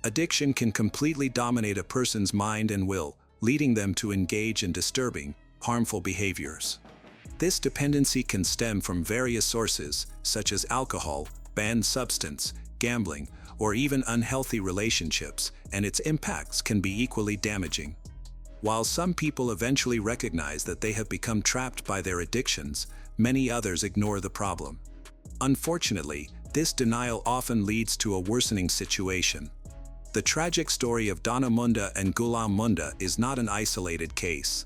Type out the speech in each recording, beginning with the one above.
Addiction can completely dominate a person's mind and will, leading them to engage in disturbing, harmful behaviors. This dependency can stem from various sources, such as alcohol, banned substance, gambling, or even unhealthy relationships, and its impacts can be equally damaging. While some people eventually recognize that they have become trapped by their addictions, many others ignore the problem. Unfortunately, this denial often leads to a worsening situation. The tragic story of Donna Moonda and Ghulam Moonda is not an isolated case.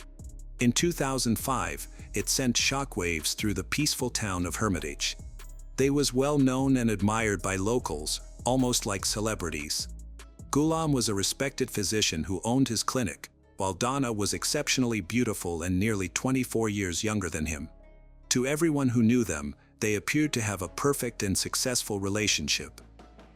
In 2005, it sent shockwaves through the peaceful town of Hermitage. They was well known and admired by locals, almost like celebrities. Ghulam was a respected physician who owned his clinic, while Donna was exceptionally beautiful and nearly 24 years younger than him. To everyone who knew them, they appeared to have a perfect and successful relationship.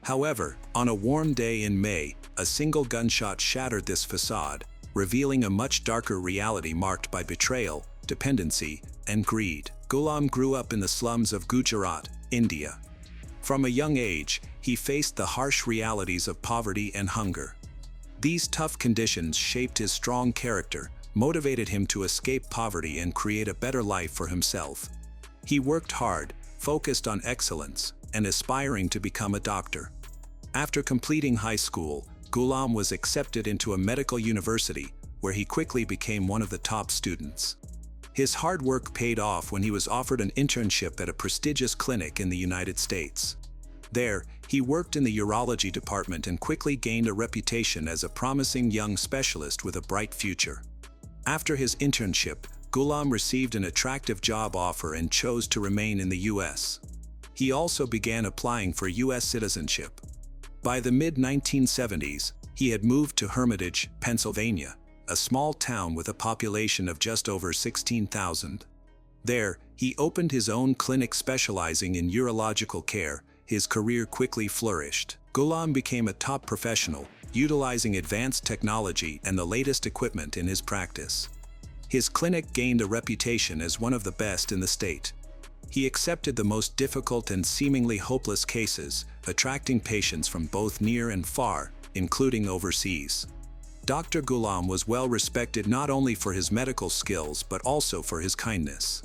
However, on a warm day in May, a single gunshot shattered this facade, revealing a much darker reality marked by betrayal, dependency, and greed. Ghulam grew up in the slums of Gujarat, India. From a young age, he faced the harsh realities of poverty and hunger. These tough conditions shaped his strong character, motivated him to escape poverty and create a better life for himself. He worked hard, focused on excellence, and aspiring to become a doctor. After completing high school, Ghulam was accepted into a medical university, where he quickly became one of the top students. His hard work paid off when he was offered an internship at a prestigious clinic in the United States. There, he worked in the urology department and quickly gained a reputation as a promising young specialist with a bright future. After his internship, Ghulam received an attractive job offer and chose to remain in the U.S. He also began applying for U.S. citizenship. By the mid-1970s, he had moved to Hermitage, Pennsylvania, a small town with a population of just over 16,000. There, he opened his own clinic specializing in urological care. His career quickly flourished. Ghulam became a top professional, utilizing advanced technology and the latest equipment in his practice. His clinic gained a reputation as one of the best in the state. He accepted the most difficult and seemingly hopeless cases, attracting patients from both near and far, including overseas. Dr. Ghulam was well respected not only for his medical skills but also for his kindness.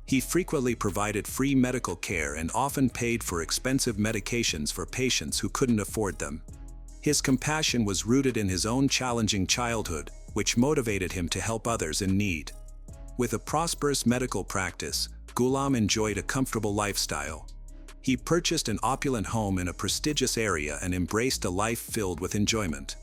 He frequently provided free medical care and often paid for expensive medications for patients who couldn't afford them. His compassion was rooted in his own challenging childhood, which motivated him to help others in need. With a prosperous medical practice, Ghulam enjoyed a comfortable lifestyle. He purchased an opulent home in a prestigious area and embraced a life filled with enjoyment.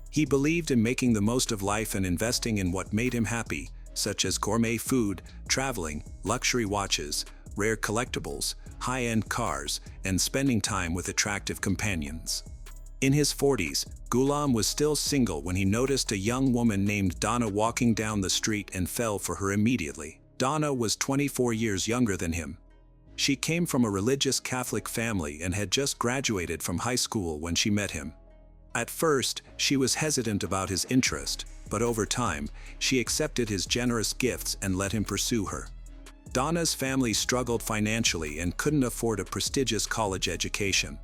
He believed in making the most of life and investing in what made him happy, such as gourmet food, traveling, luxury watches, rare collectibles, high-end cars, and spending time with attractive companions. In his 40s, Ghulam was still single when he noticed a young woman named Donna walking down the street and fell for her immediately. Donna was 24 years younger than him. She came from a religious Catholic family and had just graduated from high school when she met him. At first, she was hesitant about his interest, but over time, she accepted his generous gifts and let him pursue her. Donna's family struggled financially and couldn't afford a prestigious college education.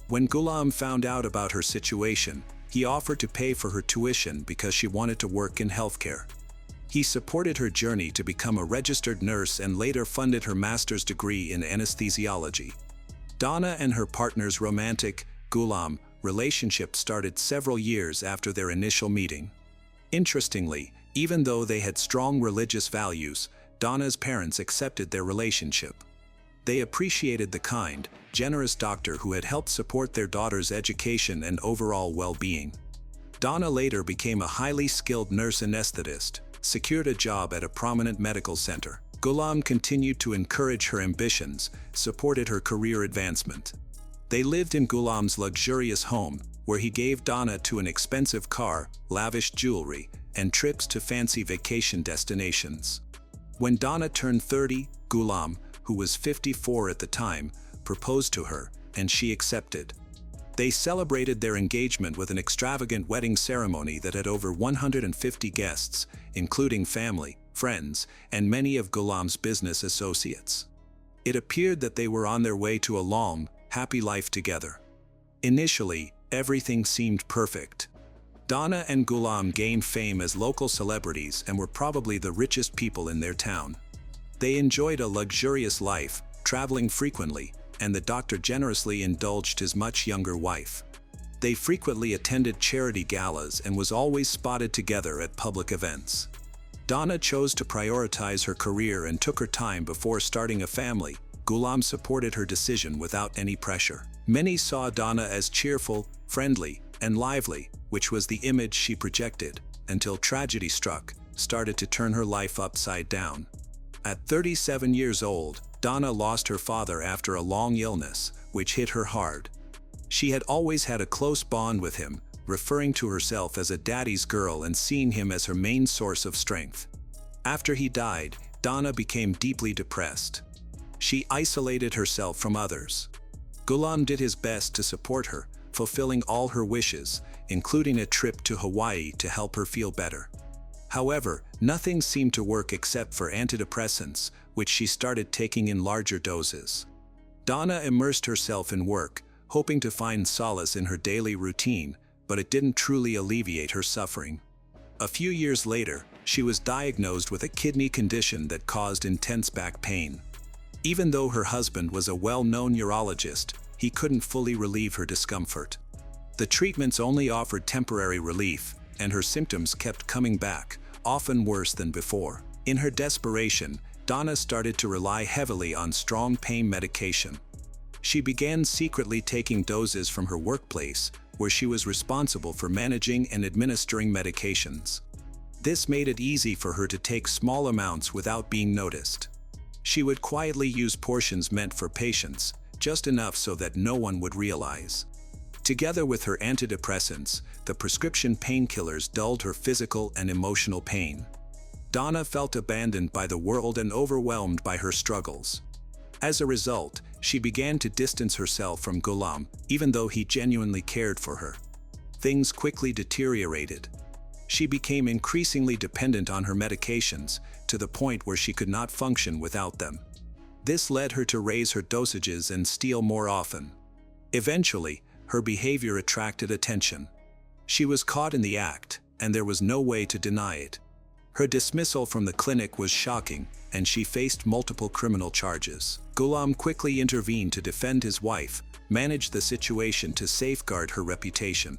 When Ghulam found out about her situation, he offered to pay for her tuition because she wanted to work in healthcare. He supported her journey to become a registered nurse and later funded her master's degree in anesthesiology. Donna and her partner's romantic, Ghulam, relationship started several years after their initial meeting. Interestingly, even though they had strong religious values, Donna's parents accepted their relationship. They appreciated the kind, generous doctor who had helped support their daughter's education and overall well-being. Donna later became a highly skilled nurse anesthetist, secured a job at a prominent medical center. Ghulam continued to encourage her ambitions, supported her career advancement. They lived in Ghulam's luxurious home, where he gave Donna to an expensive car, lavish jewelry, and trips to fancy vacation destinations. When Donna turned 30, Ghulam, who was 54 at the time, proposed to her, and she accepted. They celebrated their engagement with an extravagant wedding ceremony that had over 150 guests, including family, friends, and many of Ghulam's business associates. It appeared that they were on their way to a long, happy life together. Initially, Everything seemed perfect. Donna and Ghulam gained fame as local celebrities and were probably the richest people in their town. They enjoyed a luxurious life, traveling frequently, and the doctor generously indulged his much younger wife. They frequently attended charity galas and was always spotted together at public events. Donna chose to prioritize her career and took her time before starting a family. Ghulam supported her decision without any pressure. Many saw Donna as cheerful, friendly, and lively, which was the image she projected, until tragedy started to turn her life upside down. At 37 years old, Donna lost her father after a long illness, which hit her hard. She had always had a close bond with him, referring to herself as a daddy's girl and seeing him as her main source of strength. After he died, Donna became deeply depressed. She isolated herself from others. Ghulam did his best to support her, fulfilling all her wishes, including a trip to Hawaii to help her feel better. However, nothing seemed to work except for antidepressants, which she started taking in larger doses. Donna immersed herself in work, hoping to find solace in her daily routine, but it didn't truly alleviate her suffering. A few years later, she was diagnosed with a kidney condition that caused intense back pain. Even though her husband was a well-known urologist, he couldn't fully relieve her discomfort. The treatments only offered temporary relief, and her symptoms kept coming back, often worse than before. In her desperation, Donna started to rely heavily on strong pain medication. She began secretly taking doses from her workplace, where she was responsible for managing and administering medications. This made it easy for her to take small amounts without being noticed. She would quietly use portions meant for patients, just enough so that no one would realize. Together with her antidepressants, the prescription painkillers dulled her physical and emotional pain. Donna felt abandoned by the world and overwhelmed by her struggles. As a result, she began to distance herself from Ghulam, even though he genuinely cared for her. Things quickly deteriorated. She became increasingly dependent on her medications, to the point where she could not function without them. This led her to raise her dosages and steal more often. Eventually, her behavior attracted attention. She was caught in the act, and there was no way to deny it. Her dismissal from the clinic was shocking, and she faced multiple criminal charges. Ghulam quickly intervened to defend his wife, managed the situation to safeguard her reputation.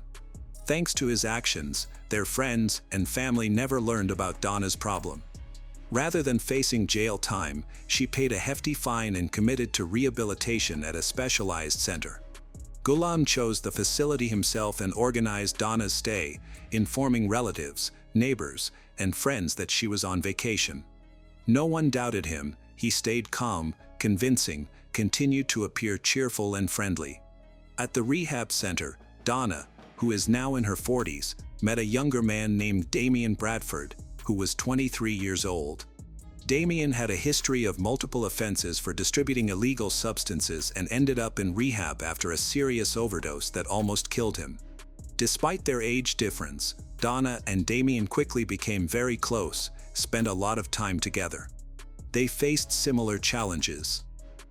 Thanks to his actions, their friends and family never learned about Donna's problem. Rather than facing jail time, she paid a hefty fine and committed to rehabilitation at a specialized center. Ghulam chose the facility himself and organized Donna's stay, informing relatives, neighbors, and friends that she was on vacation. No one doubted him. He stayed calm, convincing, continued to appear cheerful and friendly. At the rehab center, Donna, who is now in her 40s, met a younger man named Damien Bradford, who was 23 years old. Damien had a history of multiple offenses for distributing illegal substances and ended up in rehab after a serious overdose that almost killed him. Despite their age difference, Donna and Damien quickly became very close, spent a lot of time together. They faced similar challenges.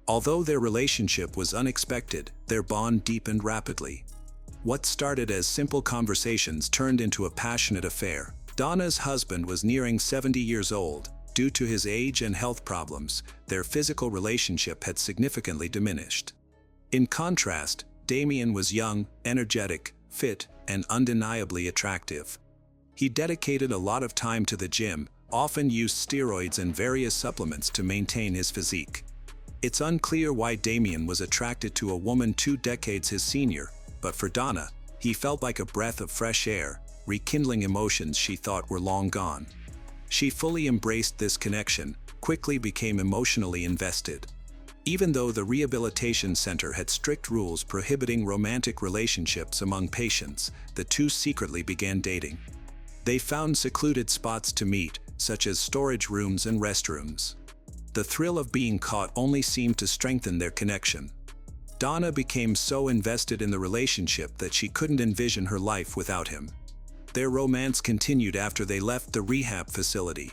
Although their relationship was unexpected, their bond deepened rapidly. What started as simple conversations turned into a passionate affair. Donna's husband was nearing 70 years old. Due to his age and health problems, their physical relationship had significantly diminished. In contrast, Damien was young, energetic, fit, and undeniably attractive. He dedicated a lot of time to the gym, often used steroids and various supplements to maintain his physique. It's unclear why Damien was attracted to a woman 2 decades his senior, but for Donna, he felt like a breath of fresh air, rekindling emotions she thought were long gone. She fully embraced this connection, quickly became emotionally invested. Even though the rehabilitation center had strict rules prohibiting romantic relationships among patients, the two secretly began dating. They found secluded spots to meet, such as storage rooms and restrooms. The thrill of being caught only seemed to strengthen their connection. Donna became so invested in the relationship that she couldn't envision her life without him. Their romance continued after they left the rehab facility.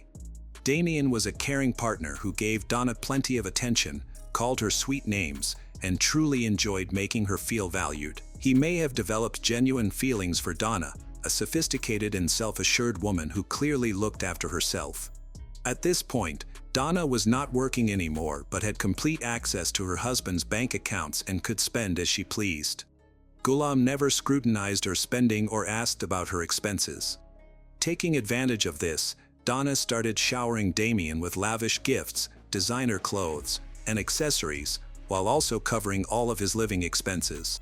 Damien was a caring partner who gave Donna plenty of attention, called her sweet names, and truly enjoyed making her feel valued. He may have developed genuine feelings for Donna, a sophisticated and self-assured woman who clearly looked after herself. At this point, Donna was not working anymore but had complete access to her husband's bank accounts and could spend as she pleased. Ghulam never scrutinized her spending or asked about her expenses. Taking advantage of this, Donna started showering Damien with lavish gifts, designer clothes, and accessories, while also covering all of his living expenses.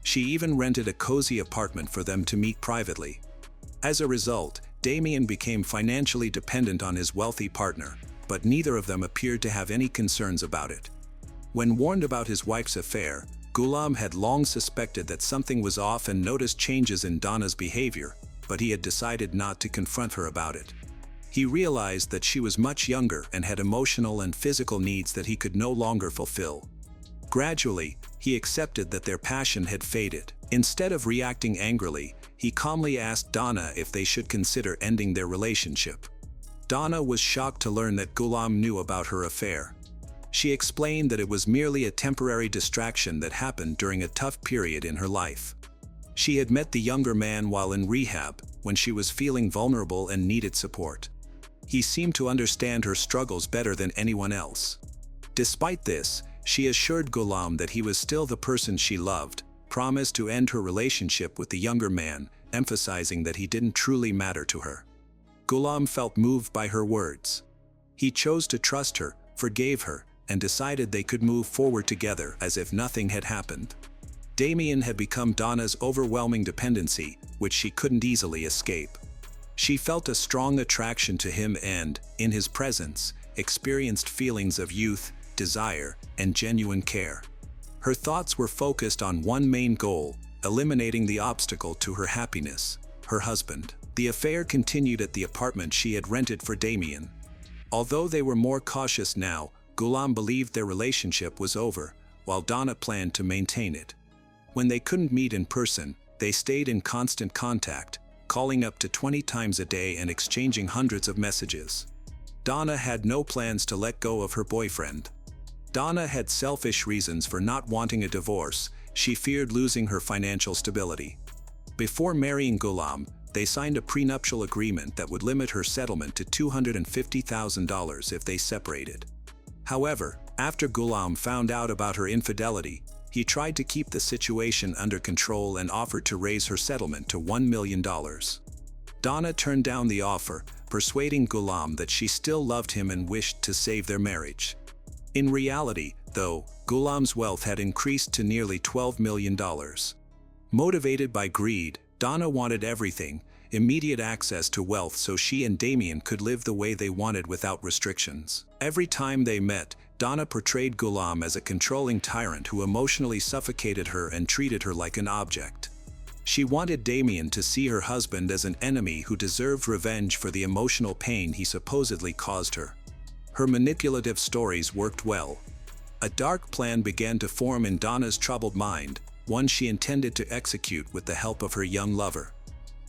She even rented a cozy apartment for them to meet privately. As a result, Damien became financially dependent on his wealthy partner, but neither of them appeared to have any concerns about it. When warned about his wife's affair, Ghulam had long suspected that something was off and noticed changes in Donna's behavior, but he had decided not to confront her about it. He realized that she was much younger and had emotional and physical needs that he could no longer fulfill. Gradually, he accepted that their passion had faded. Instead of reacting angrily, he calmly asked Donna if they should consider ending their relationship. Donna was shocked to learn that Ghulam knew about her affair. She explained that it was merely a temporary distraction that happened during a tough period in her life. She had met the younger man while in rehab, when she was feeling vulnerable and needed support. He seemed to understand her struggles better than anyone else. Despite this, she assured Ghulam that he was still the person she loved, promised to end her relationship with the younger man, emphasizing that he didn't truly matter to her. Ghulam felt moved by her words. He chose to trust her, forgave her, and decided they could move forward together as if nothing had happened. Damien had become Donna's overwhelming dependency, which she couldn't easily escape. She felt a strong attraction to him and, in his presence, experienced feelings of youth, desire, and genuine care. Her thoughts were focused on one main goal: eliminating the obstacle to her happiness, her husband. The affair continued at the apartment she had rented for Damien. Although they were more cautious now, Ghulam believed their relationship was over, while Donna planned to maintain it. When they couldn't meet in person, they stayed in constant contact, calling up to 20 times a day and exchanging hundreds of messages. Donna had no plans to let go of her boyfriend. Donna had selfish reasons for not wanting a divorce. She feared losing her financial stability. Before marrying Ghulam, they signed a prenuptial agreement that would limit her settlement to $250,000 if they separated. However, after Ghulam found out about her infidelity, he tried to keep the situation under control and offered to raise her settlement to $1 million. Donna turned down the offer, persuading Ghulam that she still loved him and wished to save their marriage. In reality, though, Ghulam's wealth had increased to nearly $12 million. Motivated by greed, Donna wanted everything, immediate access to wealth so she and Damien could live the way they wanted without restrictions. Every time they met, Donna portrayed Ghulam as a controlling tyrant who emotionally suffocated her and treated her like an object. She wanted Damien to see her husband as an enemy who deserved revenge for the emotional pain he supposedly caused her. Her manipulative stories worked well. A dark plan began to form in Donna's troubled mind, one she intended to execute with the help of her young lover.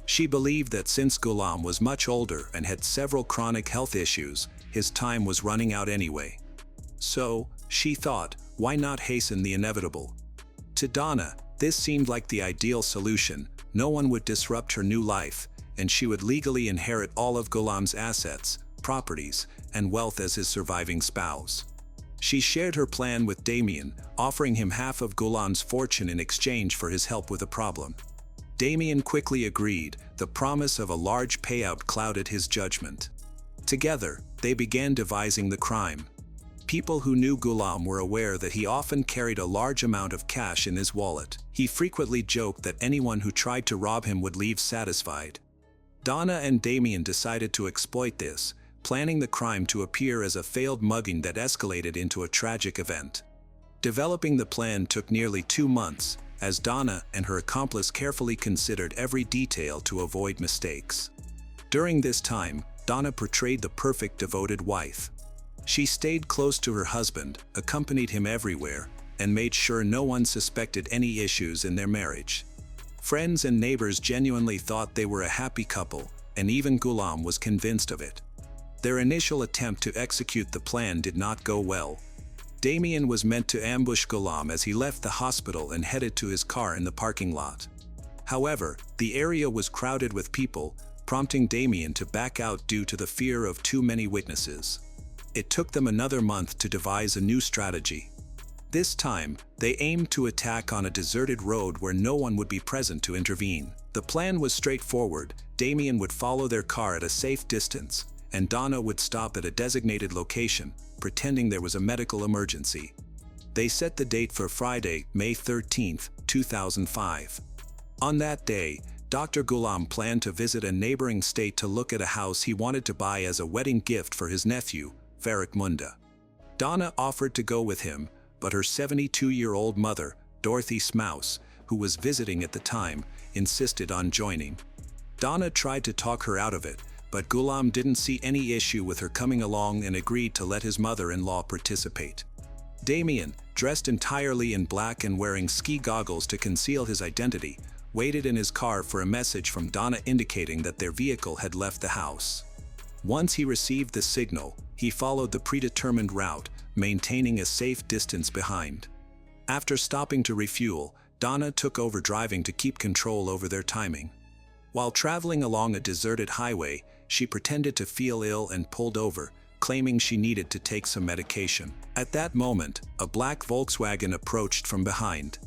She believed that since Ghulam was much older and had several chronic health issues, his time was running out anyway. So, she thought, why not hasten the inevitable? To Donna, this seemed like the ideal solution. No one would disrupt her new life, and she would legally inherit all of Ghulam's assets, properties, and wealth as his surviving spouse. She shared her plan with Damien, offering him half of Ghulam's fortune in exchange for his help with a problem. Damien quickly agreed. The promise of a large payout clouded his judgment. Together, they began devising the crime. People who knew Ghulam were aware that he often carried a large amount of cash in his wallet. He frequently joked that anyone who tried to rob him would leave satisfied. Donna and Damien decided to exploit this, planning the crime to appear as a failed mugging that escalated into a tragic event. Developing the plan took nearly 2 months, as Donna and her accomplice carefully considered every detail to avoid mistakes. During this time, Donna portrayed the perfect devoted wife. She stayed close to her husband, accompanied him everywhere, and made sure no one suspected any issues in their marriage. Friends and neighbors genuinely thought they were a happy couple, and even Ghulam was convinced of it. Their initial attempt to execute the plan did not go well. Damien was meant to ambush Ghulam as he left the hospital and headed to his car in the parking lot. However, the area was crowded with people, prompting Damien to back out due to the fear of too many witnesses. It took them another month to devise a new strategy. This time, they aimed to attack on a deserted road where no one would be present to intervene. The plan was straightforward. Damien would follow their car at a safe distance, and Donna would stop at a designated location, pretending there was a medical emergency. They set the date for Friday, May 13, 2005. On that day, Dr. Ghulam planned to visit a neighboring state to look at a house he wanted to buy as a wedding gift for his nephew, Moonda. Donna offered to go with him, but her 72-year-old mother, Dorothy Smouse, who was visiting at the time, insisted on joining. Donna tried to talk her out of it, but Ghulam didn't see any issue with her coming along and agreed to let his mother-in-law participate. Damien, dressed entirely in black and wearing ski goggles to conceal his identity, waited in his car for a message from Donna indicating that their vehicle had left the house. Once he received the signal, he followed the predetermined route, maintaining a safe distance behind. After stopping to refuel, Donna took over driving to keep control over their timing. While traveling along a deserted highway, she pretended to feel ill and pulled over, claiming she needed to take some medication. At that moment, a black Volkswagen approached from behind.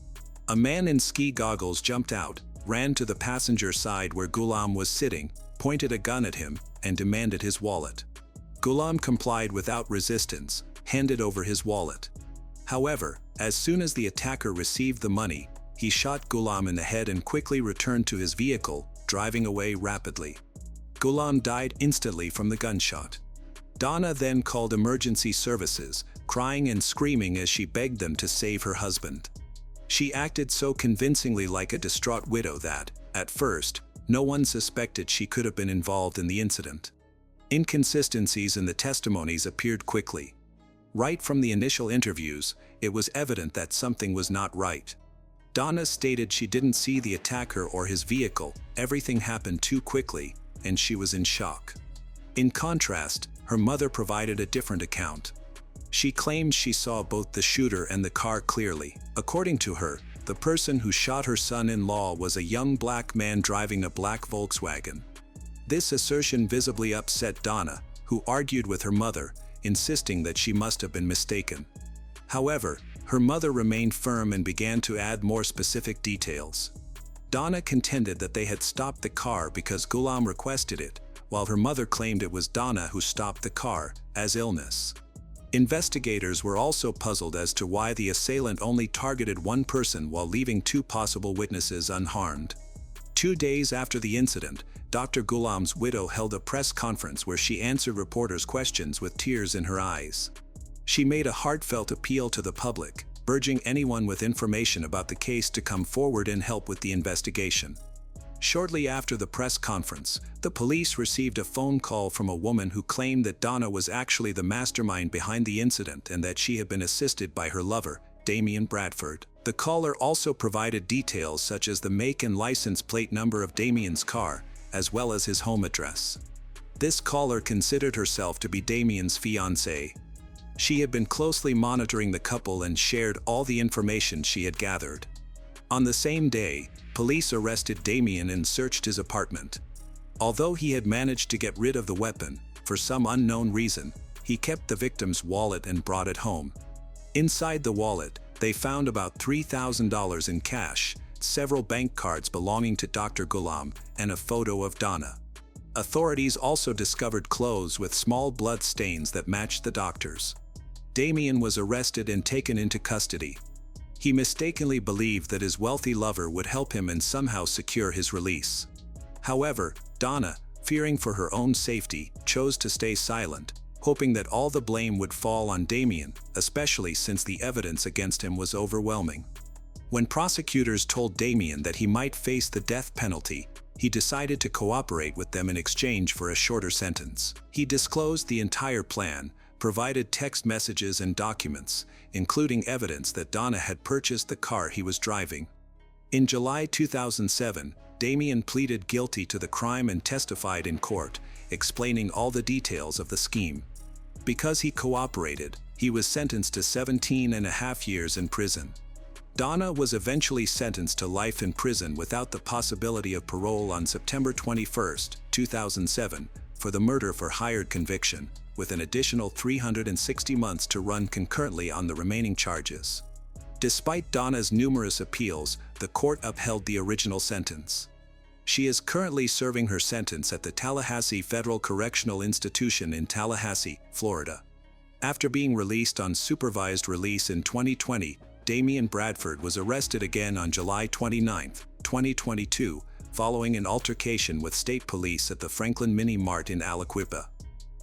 A man in ski goggles jumped out, ran to the passenger side where Ghulam was sitting, pointed a gun at him, and demanded his wallet. Ghulam complied without resistance, handed over his wallet. However, as soon as the attacker received the money, he shot Ghulam in the head and quickly returned to his vehicle, driving away rapidly. Ghulam died instantly from the gunshot. Donna then called emergency services, crying and screaming as she begged them to save her husband. She acted so convincingly like a distraught widow that, at first, no one suspected she could have been involved in the incident. Inconsistencies in the testimonies appeared quickly. Right from the initial interviews, it was evident that something was not right. Donna stated she didn't see the attacker or his vehicle, everything happened too quickly, and she was in shock. In contrast, her mother provided a different account. She claimed she saw both the shooter and the car clearly. According to her, the person who shot her son-in-law was a young black man driving a black Volkswagen. This assertion visibly upset Donna, who argued with her mother, insisting that she must have been mistaken. However, her mother remained firm and began to add more specific details. Donna contended that they had stopped the car because Ghulam requested it, while her mother claimed it was Donna who stopped the car, as illness. Investigators were also puzzled as to why the assailant only targeted one person while leaving two possible witnesses unharmed. 2 days after the incident, Dr. Ghulam's widow held a press conference where she answered reporters' questions with tears in her eyes. She made a heartfelt appeal to the public, urging anyone with information about the case to come forward and help with the investigation. Shortly after the press conference, the police received a phone call from a woman who claimed that Donna was actually the mastermind behind the incident and that she had been assisted by her lover, Damien Bradford. The caller also provided details such as the make and license plate number of Damien's car, as well as his home address. This caller considered herself to be Damien's fiancée. She had been closely monitoring the couple and shared all the information she had gathered. On the same day, police arrested Damien and searched his apartment. Although he had managed to get rid of the weapon, for some unknown reason, he kept the victim's wallet and brought it home. Inside the wallet, they found about $3,000 in cash, several bank cards belonging to Dr. Ghulam, and a photo of Donna. Authorities also discovered clothes with small blood stains that matched the doctor's. Damien was arrested and taken into custody. He mistakenly believed that his wealthy lover would help him and somehow secure his release. However, Donna, fearing for her own safety, chose to stay silent, hoping that all the blame would fall on Damien, especially since the evidence against him was overwhelming. When prosecutors told Damien that he might face the death penalty, he decided to cooperate with them in exchange for a shorter sentence. He disclosed the entire plan, provided text messages and documents, including evidence that Donna had purchased the car he was driving. In July 2007, Damien pleaded guilty to the crime and testified in court, explaining all the details of the scheme. Because he cooperated, he was sentenced to 17.5 years in prison. Donna was eventually sentenced to life in prison without the possibility of parole on September 21, 2007, for the murder for hire conviction, with an additional 360 months to run concurrently on the remaining charges. Despite Donna's numerous appeals, the court upheld the original sentence. She is currently serving her sentence at the Tallahassee Federal Correctional Institution in Tallahassee, Florida. After being released on supervised release in 2020, Damian Bradford was arrested again on July 29, 2022, following an altercation with state police at the Franklin Mini Mart in Aliquippa.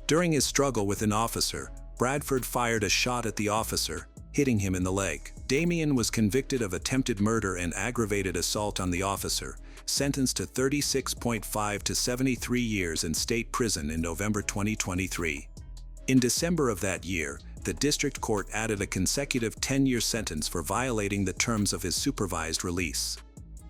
During his struggle with an officer, Bradford fired a shot at the officer, hitting him in the leg. Damian was convicted of attempted murder and aggravated assault on the officer, sentenced to 36.5 to 73 years in state prison in November 2023. In December of that year, the district court added a consecutive 10-year sentence for violating the terms of his supervised release.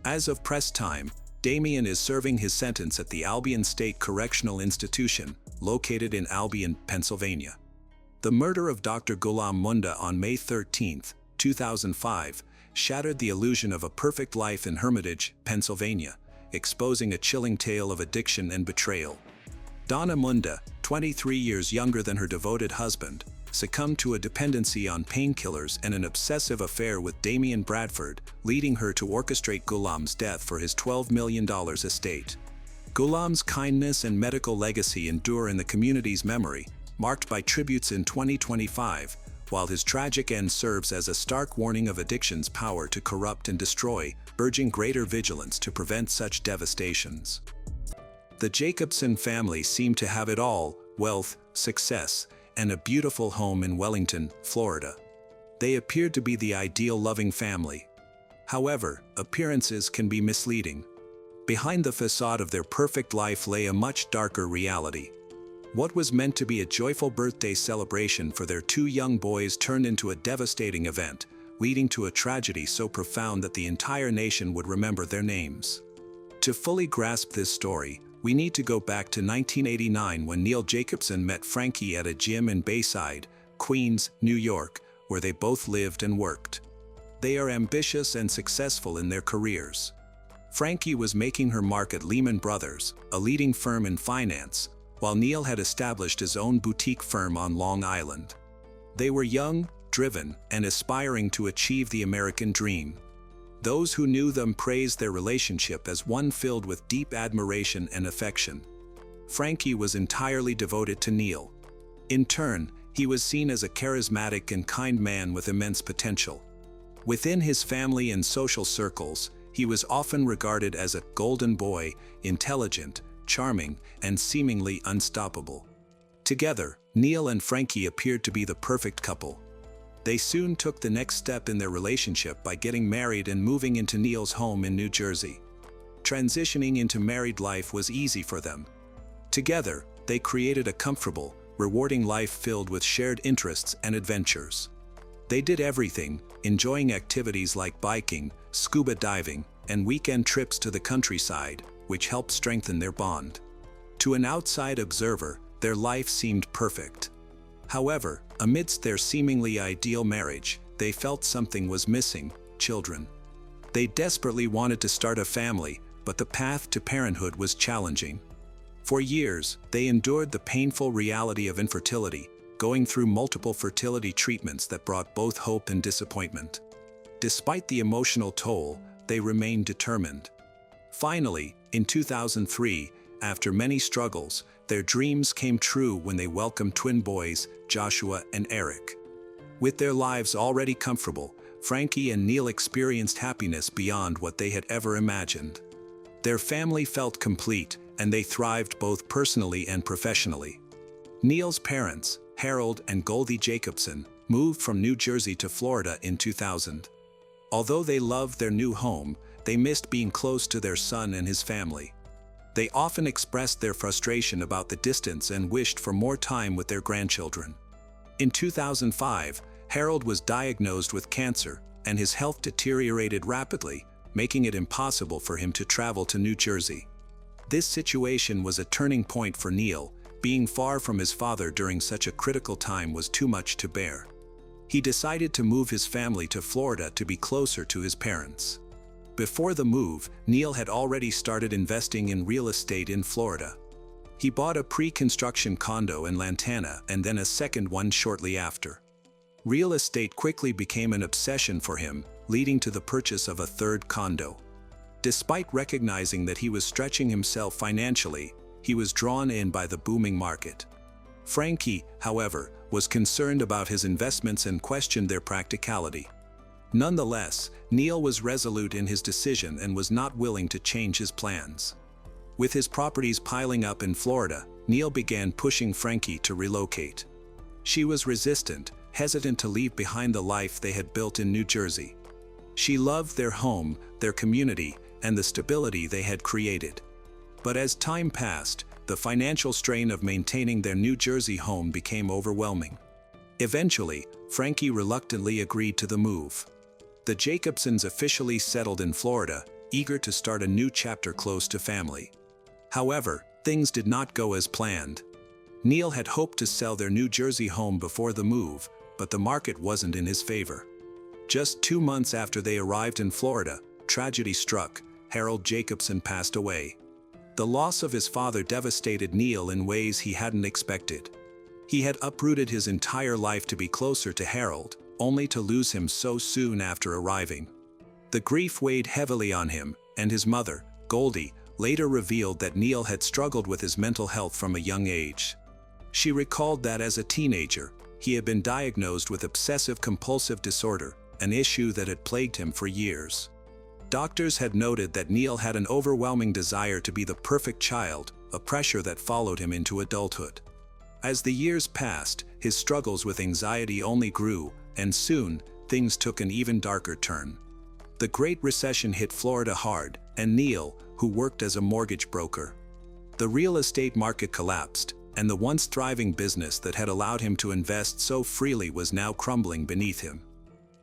As of press time, Damian is serving his sentence at the Albion State Correctional Institution, located in Albion, Pennsylvania. The murder of Dr. Ghulam Moonda on May 13, 2005, shattered the illusion of a perfect life in Hermitage, Pennsylvania, exposing a chilling tale of addiction and betrayal. Donna Moonda, 23 years younger than her devoted husband, succumbed to a dependency on painkillers and an obsessive affair with Damian Bradford, leading her to orchestrate Ghulam's death for his $12 million estate. Ghulam's kindness and medical legacy endure in the community's memory, marked by tributes in 2025, while his tragic end serves as a stark warning of addiction's power to corrupt and destroy, urging greater vigilance to prevent such devastations. The Jacobson family seemed to have it all: wealth, success, and a beautiful home in Wellington, Florida. They appeared to be the ideal loving family. However, appearances can be misleading. Behind the facade of their perfect life lay a much darker reality. What was meant to be a joyful birthday celebration for their two young boys turned into a devastating event, leading to a tragedy so profound that the entire nation would remember their names. To fully grasp this story, we need to go back to 1989 when Neil Jacobson met Frankie at a gym in Bayside, Queens, New York, where they both lived and worked. They are ambitious and successful in their careers. Frankie was making her mark at Lehman Brothers, a leading firm in finance, while Neil had established his own boutique firm on Long Island. They were young, driven, and aspiring to achieve the American dream. Those who knew them praised their relationship as one filled with deep admiration and affection. Frankie was entirely devoted to Neil. In turn, he was seen as a charismatic and kind man with immense potential. Within his family and social circles, he was often regarded as a golden boy, intelligent, charming, and seemingly unstoppable. Together, Neil and Frankie appeared to be the perfect couple. They soon took the next step in their relationship by getting married and moving into Neil's home in New Jersey. Transitioning into married life was easy for them. Together, they created a comfortable, rewarding life filled with shared interests and adventures. They did everything, enjoying activities like biking, scuba diving, and weekend trips to the countryside, which helped strengthen their bond. To an outside observer, their life seemed perfect. However, amidst their seemingly ideal marriage, they felt something was missing: children. They desperately wanted to start a family, but the path to parenthood was challenging. For years, they endured the painful reality of infertility, going through multiple fertility treatments that brought both hope and disappointment. Despite the emotional toll, they remained determined. Finally, in 2003, after many struggles, their dreams came true when they welcomed twin boys, Joshua and Eric. With their lives already comfortable, Frankie and Neil experienced happiness beyond what they had ever imagined. Their family felt complete, and they thrived both personally and professionally. Neil's parents, Harold and Goldie Jacobson, moved from New Jersey to Florida in 2000. Although they loved their new home, they missed being close to their son and his family. They often expressed their frustration about the distance and wished for more time with their grandchildren. In 2005, Harold was diagnosed with cancer, and his health deteriorated rapidly, making it impossible for him to travel to New Jersey. This situation was a turning point for Neil. Being far from his father during such a critical time was too much to bear. He decided to move his family to Florida to be closer to his parents. Before the move, Neil had already started investing in real estate in Florida. He bought a pre-construction condo in Lantana and then a second one shortly after. Real estate quickly became an obsession for him, leading to the purchase of a third condo. Despite recognizing that he was stretching himself financially, he was drawn in by the booming market. Frankie, however, was concerned about his investments and questioned their practicality. Nonetheless, Neil was resolute in his decision and was not willing to change his plans. With his properties piling up in Florida, Neil began pushing Frankie to relocate. She was resistant, hesitant to leave behind the life they had built in New Jersey. She loved their home, their community, and the stability they had created. But as time passed, the financial strain of maintaining their New Jersey home became overwhelming. Eventually, Frankie reluctantly agreed to the move. The Jacobsons officially settled in Florida, eager to start a new chapter close to family. However, things did not go as planned. Neil had hoped to sell their New Jersey home before the move, but the market wasn't in his favor. Just 2 months after they arrived in Florida, tragedy struck. Harold Jacobson passed away. The loss of his father devastated Neil in ways he hadn't expected. He had uprooted his entire life to be closer to Harold, only to lose him so soon after arriving. The grief weighed heavily on him, and his mother, Goldie, later revealed that Neil had struggled with his mental health from a young age. She recalled that as a teenager, he had been diagnosed with obsessive-compulsive disorder, an issue that had plagued him for years. Doctors had noted that Neil had an overwhelming desire to be the perfect child, a pressure that followed him into adulthood. As the years passed, his struggles with anxiety only grew, and soon, things took an even darker turn. The Great Recession hit Florida hard, and Neil, who worked as a mortgage broker. The real estate market collapsed, and the once thriving business that had allowed him to invest so freely was now crumbling beneath him.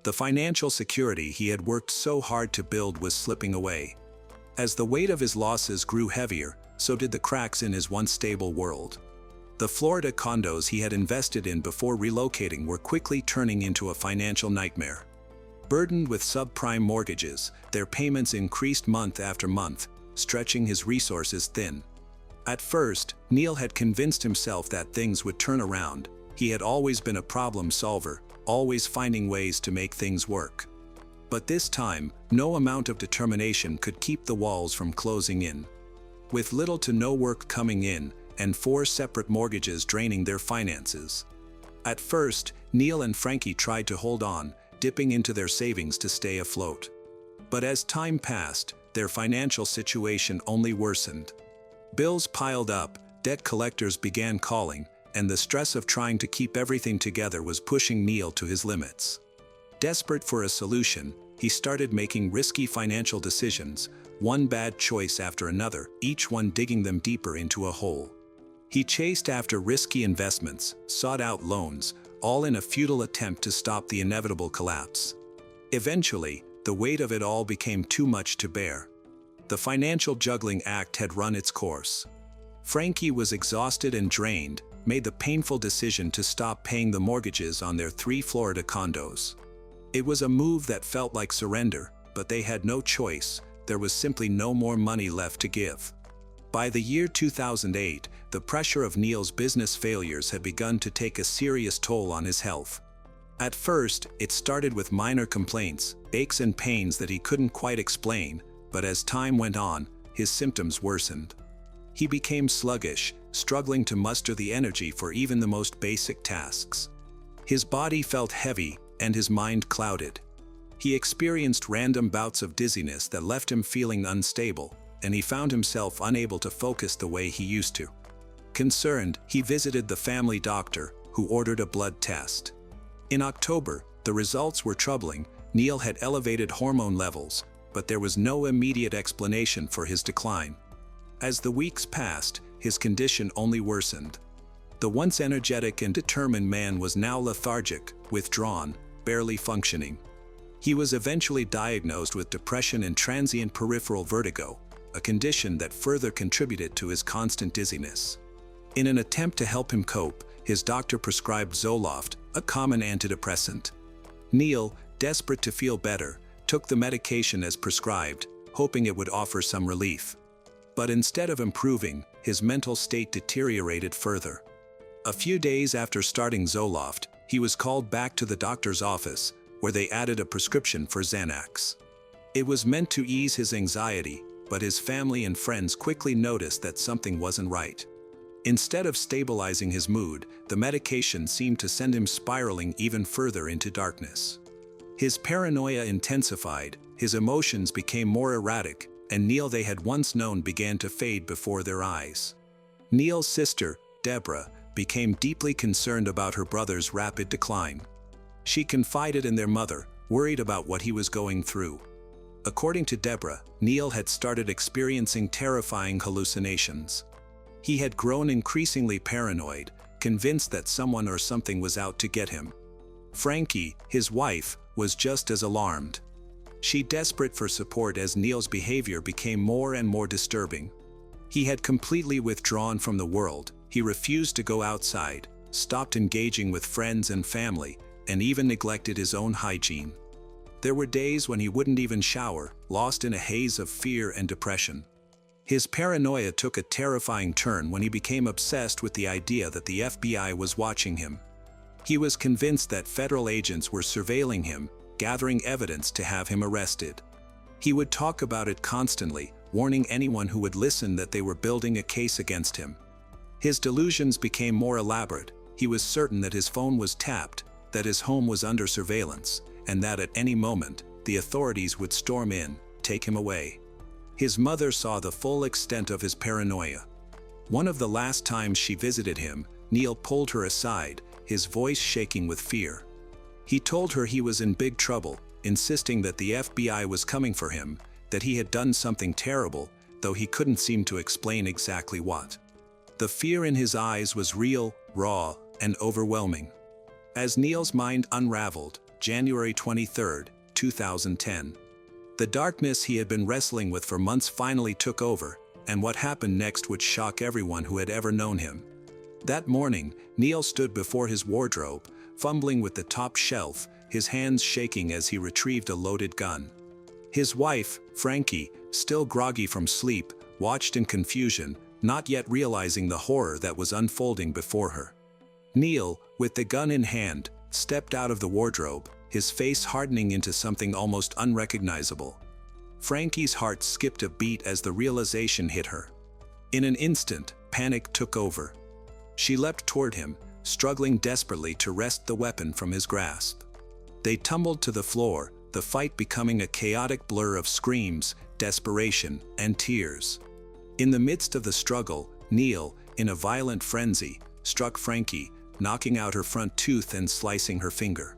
The financial security he had worked so hard to build was slipping away. As the weight of his losses grew heavier, so did the cracks in his once stable world. The Florida condos he had invested in before relocating were quickly turning into a financial nightmare. Burdened with subprime mortgages, their payments increased month after month, stretching his resources thin. At first, Neil had convinced himself that things would turn around. He had always been a problem solver, always finding ways to make things work. But this time, no amount of determination could keep the walls from closing in. With little to no work coming in, and 4 separate mortgages draining their finances. At first, Neil and Frankie tried to hold on, dipping into their savings to stay afloat. But as time passed, their financial situation only worsened. Bills piled up, debt collectors began calling, and the stress of trying to keep everything together was pushing Neil to his limits. Desperate for a solution, he started making risky financial decisions, one bad choice after another, each one digging them deeper into a hole. He chased after risky investments, sought out loans, all in a futile attempt to stop the inevitable collapse. Eventually, the weight of it all became too much to bear. The financial juggling act had run its course. Frankie was exhausted and drained, made the painful decision to stop paying the mortgages on their 3 Florida condos. It was a move that felt like surrender, but they had no choice. There was simply no more money left to give. By the year 2008, the pressure of Neil's business failures had begun to take a serious toll on his health. At first, it started with minor complaints, aches and pains that he couldn't quite explain, but as time went on, his symptoms worsened. He became sluggish, struggling to muster the energy for even the most basic tasks. His body felt heavy, and his mind clouded. He experienced random bouts of dizziness that left him feeling unstable, and he found himself unable to focus the way he used to. Concerned, he visited the family doctor, who ordered a blood test. In October, the results were troubling. Neil had elevated hormone levels, but there was no immediate explanation for his decline. As the weeks passed, his condition only worsened. The once energetic and determined man was now lethargic, withdrawn, barely functioning. He was eventually diagnosed with depression and transient peripheral vertigo, a condition that further contributed to his constant dizziness. In an attempt to help him cope, his doctor prescribed Zoloft, a common antidepressant. Neil, desperate to feel better, took the medication as prescribed, hoping it would offer some relief. But instead of improving, his mental state deteriorated further. A few days after starting Zoloft, he was called back to the doctor's office, where they added a prescription for Xanax. It was meant to ease his anxiety, but his family and friends quickly noticed that something wasn't right. Instead of stabilizing his mood, the medication seemed to send him spiraling even further into darkness. His paranoia intensified, his emotions became more erratic, and Neil they had once known began to fade before their eyes. Neil's sister, Deborah, became deeply concerned about her brother's rapid decline. She confided in their mother, worried about what he was going through. According to Deborah, Neil had started experiencing terrifying hallucinations. He had grown increasingly paranoid, convinced that someone or something was out to get him. Frankie, his wife, was just as alarmed. She desperate for support as Neil's behavior became more and more disturbing. He had completely withdrawn from the world, he refused to go outside, stopped engaging with friends and family, and even neglected his own hygiene. There were days when he wouldn't even shower, lost in a haze of fear and depression. His paranoia took a terrifying turn when he became obsessed with the idea that the FBI was watching him. He was convinced that federal agents were surveilling him, gathering evidence to have him arrested. He would talk about it constantly, warning anyone who would listen that they were building a case against him. His delusions became more elaborate. He was certain that his phone was tapped, that his home was under surveillance, and that at any moment, the authorities would storm in, take him away. His mother saw the full extent of his paranoia. One of the last times she visited him, Neil pulled her aside, his voice shaking with fear. He told her he was in big trouble, insisting that the FBI was coming for him, that he had done something terrible, though he couldn't seem to explain exactly what. The fear in his eyes was real, raw, and overwhelming. As Neil's mind unraveled, January 23, 2010. The darkness he had been wrestling with for months finally took over, and what happened next would shock everyone who had ever known him. That morning, Neil stood before his wardrobe, fumbling with the top shelf, his hands shaking as he retrieved a loaded gun. His wife, Frankie, still groggy from sleep, watched in confusion, not yet realizing the horror that was unfolding before her. Neil, with the gun in hand, stepped out of the wardrobe, his face hardening into something almost unrecognizable. Frankie's heart skipped a beat as the realization hit her. In an instant, panic took over. She leapt toward him, struggling desperately to wrest the weapon from his grasp. They tumbled to the floor, the fight becoming a chaotic blur of screams, desperation, and tears. In the midst of the struggle, Neil, in a violent frenzy, struck Frankie, knocking out her front tooth and slicing her finger.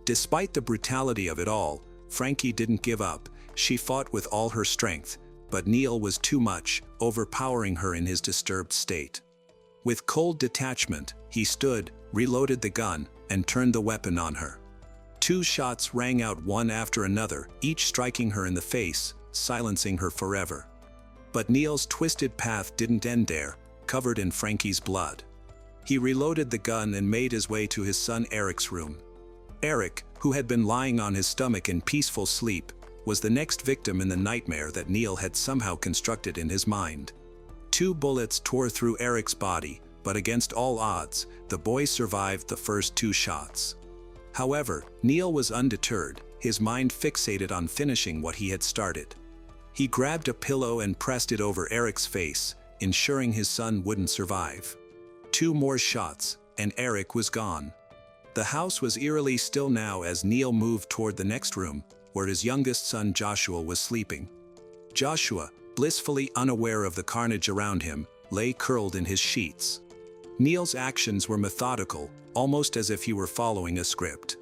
Despite the brutality of it all, Frankie didn't give up. She fought with all her strength, but Neil was too much, overpowering her in his disturbed state. With cold detachment, he stood, reloaded the gun, and turned the weapon on her. 2 shots rang out one after another, each striking her in the face, silencing her forever. But Neil's twisted path didn't end there, covered in Frankie's blood. He reloaded the gun and made his way to his son Eric's room. Eric, who had been lying on his stomach in peaceful sleep, was the next victim in the nightmare that Neil had somehow constructed in his mind. 2 bullets tore through Eric's body, but against all odds, the boy survived the first 2 shots. However, Neil was undeterred, his mind fixated on finishing what he had started. He grabbed a pillow and pressed it over Eric's face, ensuring his son wouldn't survive. 2 more shots, and Eric was gone. The house was eerily still now as Neil moved toward the next room, where his youngest son Joshua was sleeping. Joshua, blissfully unaware of the carnage around him, lay curled in his sheets. Neil's actions were methodical, almost as if he were following a script.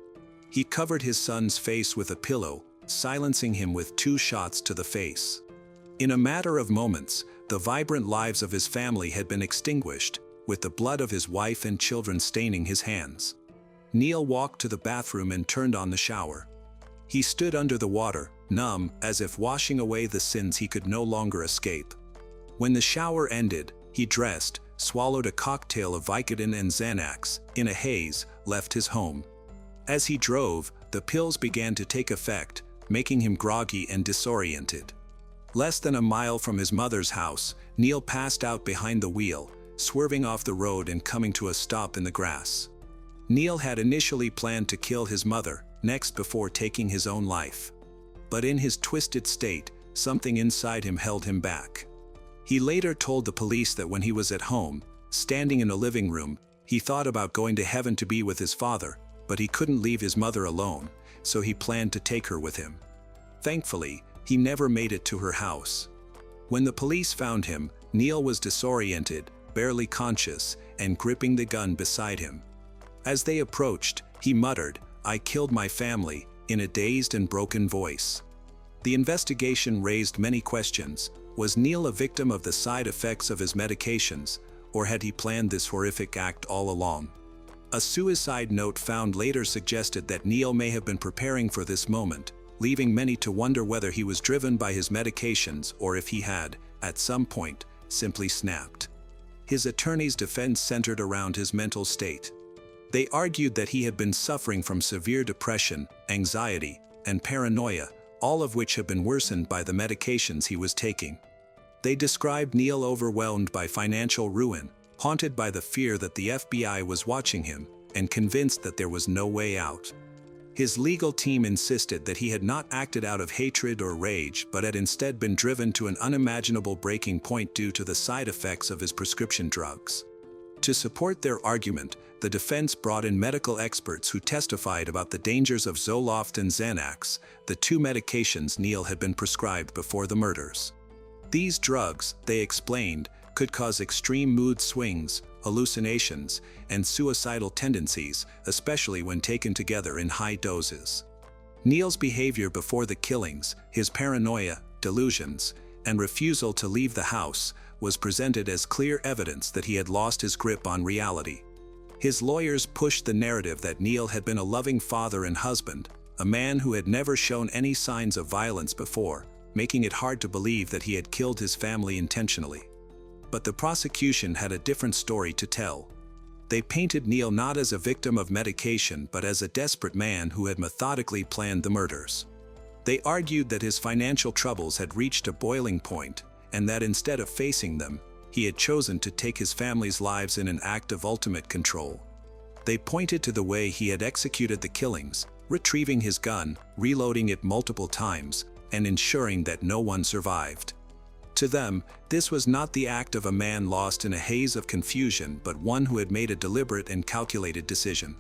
He covered his son's face with a pillow, silencing him with 2 shots to the face. In a matter of moments, the vibrant lives of his family had been extinguished, with the blood of his wife and children staining his hands. Neil walked to the bathroom and turned on the shower. He stood under the water, numb, as if washing away the sins he could no longer escape. When the shower ended, he dressed, swallowed a cocktail of Vicodin and Xanax, in a haze, left his home. As he drove, the pills began to take effect, making him groggy and disoriented. Less than a mile from his mother's house, Neil passed out behind the wheel, swerving off the road and coming to a stop in the grass. Neil had initially planned to kill his mother next before taking his own life. But in his twisted state, something inside him held him back. He later told the police that when he was at home, standing in a living room, he thought about going to heaven to be with his father, but he couldn't leave his mother alone, so he planned to take her with him. Thankfully, he never made it to her house. When the police found him, Neil was disoriented, barely conscious, and gripping the gun beside him. As they approached, he muttered, "I killed my family," in a dazed and broken voice. The investigation raised many questions. Was Neil a victim of the side effects of his medications, or had he planned this horrific act all along? A suicide note found later suggested that Neil may have been preparing for this moment, leaving many to wonder whether he was driven by his medications or if he had, at some point, simply snapped. His attorney's defense centered around his mental state. They argued that he had been suffering from severe depression, anxiety, and paranoia, all of which had been worsened by the medications he was taking. They described Neil overwhelmed by financial ruin, haunted by the fear that the FBI was watching him, and convinced that there was no way out. His legal team insisted that he had not acted out of hatred or rage but had instead been driven to an unimaginable breaking point due to the side effects of his prescription drugs. To support their argument, the defense brought in medical experts who testified about the dangers of Zoloft and Xanax, the two medications Neil had been prescribed before the murders. These drugs, they explained, could cause extreme mood swings, hallucinations, and suicidal tendencies, especially when taken together in high doses. Neil's behavior before the killings, his paranoia, delusions, and refusal to leave the house, was presented as clear evidence that he had lost his grip on reality. His lawyers pushed the narrative that Neil had been a loving father and husband, a man who had never shown any signs of violence before, making it hard to believe that he had killed his family intentionally. But the prosecution had a different story to tell. They painted Neil not as a victim of medication but as a desperate man who had methodically planned the murders. They argued that his financial troubles had reached a boiling point, and that instead of facing them, he had chosen to take his family's lives in an act of ultimate control. They pointed to the way he had executed the killings, retrieving his gun, reloading it multiple times, and ensuring that no one survived. To them, this was not the act of a man lost in a haze of confusion but one who had made a deliberate and calculated decision.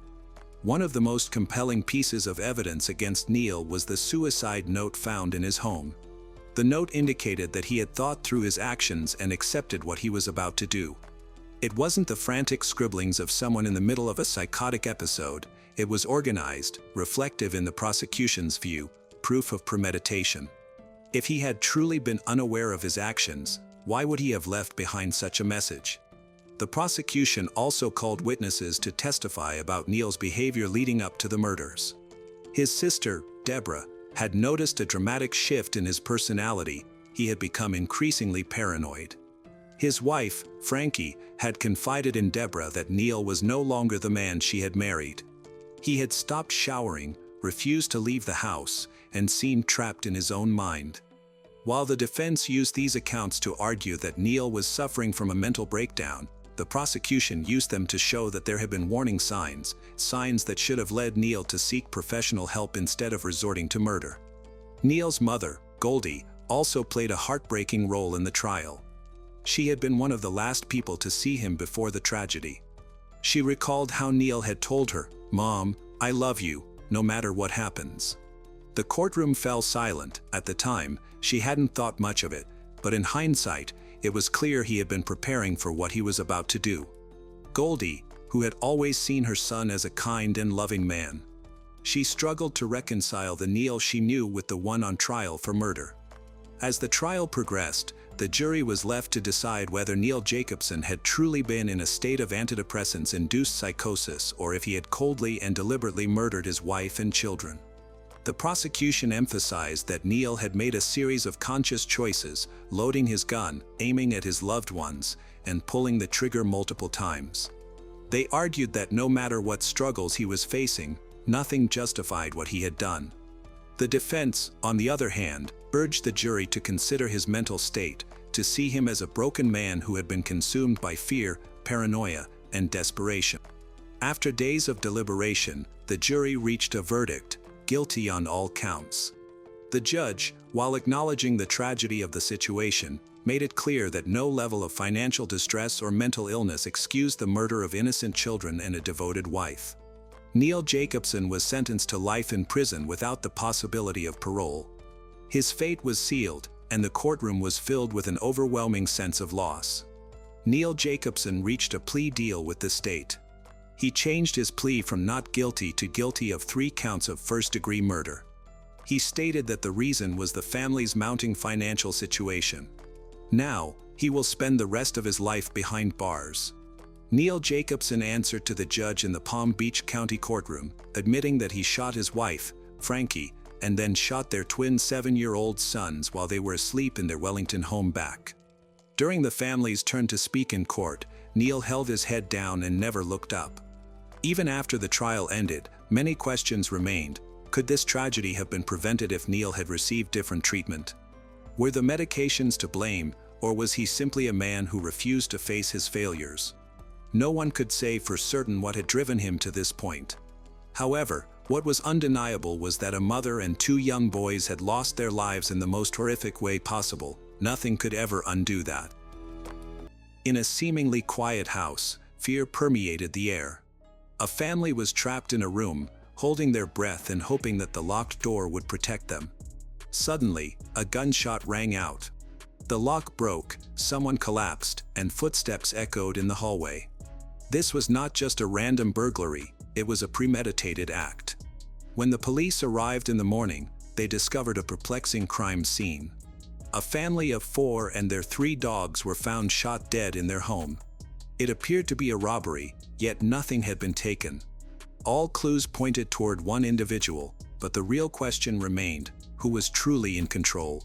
One of the most compelling pieces of evidence against Neil was the suicide note found in his home. The note indicated that he had thought through his actions and accepted what he was about to do. It wasn't the frantic scribblings of someone in the middle of a psychotic episode, it was organized, reflective in the prosecution's view, proof of premeditation. If he had truly been unaware of his actions, why would he have left behind such a message? The prosecution also called witnesses to testify about Neil's behavior leading up to the murders. His sister, Deborah, had noticed a dramatic shift in his personality. He had become increasingly paranoid. His wife, Frankie, had confided in Deborah that Neil was no longer the man she had married. He had stopped showering, refused to leave the house, and seemed trapped in his own mind. While the defense used these accounts to argue that Neil was suffering from a mental breakdown, the prosecution used them to show that there had been warning signs that should have led Neil to seek professional help instead of resorting to murder. Neil's mother, Goldie, also played a heartbreaking role in the trial. She had been one of the last people to see him before the tragedy. She recalled how Neil had told her, "Mom, I love you, no matter what happens." The courtroom fell silent. At the time, she hadn't thought much of it, but in hindsight, it was clear he had been preparing for what he was about to do. Goldie, who had always seen her son as a kind and loving man. She struggled to reconcile the Neil she knew with the one on trial for murder. As the trial progressed, the jury was left to decide whether Neil Jacobson had truly been in a state of antidepressants-induced psychosis or if he had coldly and deliberately murdered his wife and children. The prosecution emphasized that Neil had made a series of conscious choices, loading his gun, aiming at his loved ones, and pulling the trigger multiple times. They argued that no matter what struggles he was facing, nothing justified what he had done. The defense, on the other hand, urged the jury to consider his mental state, to see him as a broken man who had been consumed by fear, paranoia, and desperation. After days of deliberation, the jury reached a verdict: guilty on all counts. The judge, while acknowledging the tragedy of the situation, made it clear that no level of financial distress or mental illness excused the murder of innocent children and a devoted wife. Neil Jacobson was sentenced to life in prison without the possibility of parole. His fate was sealed, and the courtroom was filled with an overwhelming sense of loss. Neil Jacobson reached a plea deal with the state. He changed his plea from not guilty to guilty of 3 counts of first-degree murder. He stated that the reason was the family's mounting financial situation. Now, he will spend the rest of his life behind bars. Neil Jacobson answered to the judge in the Palm Beach County courtroom, admitting that he shot his wife, Frankie, and then shot their twin 7-year-old sons while they were asleep in their Wellington home back. During the family's turn to speak in court, Neil held his head down and never looked up. Even after the trial ended, many questions remained. Could this tragedy have been prevented if Neil had received different treatment? Were the medications to blame, or was he simply a man who refused to face his failures? No one could say for certain what had driven him to this point. However, what was undeniable was that a mother and 2 young boys had lost their lives in the most horrific way possible. Nothing could ever undo that. In a seemingly quiet house, fear permeated the air. A family was trapped in a room, holding their breath and hoping that the locked door would protect them. Suddenly, a gunshot rang out. The lock broke, someone collapsed, and footsteps echoed in the hallway. This was not just a random burglary, it was a premeditated act. When the police arrived in the morning, they discovered a perplexing crime scene. A family of 4 and their 3 dogs were found shot dead in their home. It appeared to be a robbery, yet nothing had been taken. All clues pointed toward one individual, but the real question remained: who was truly in control?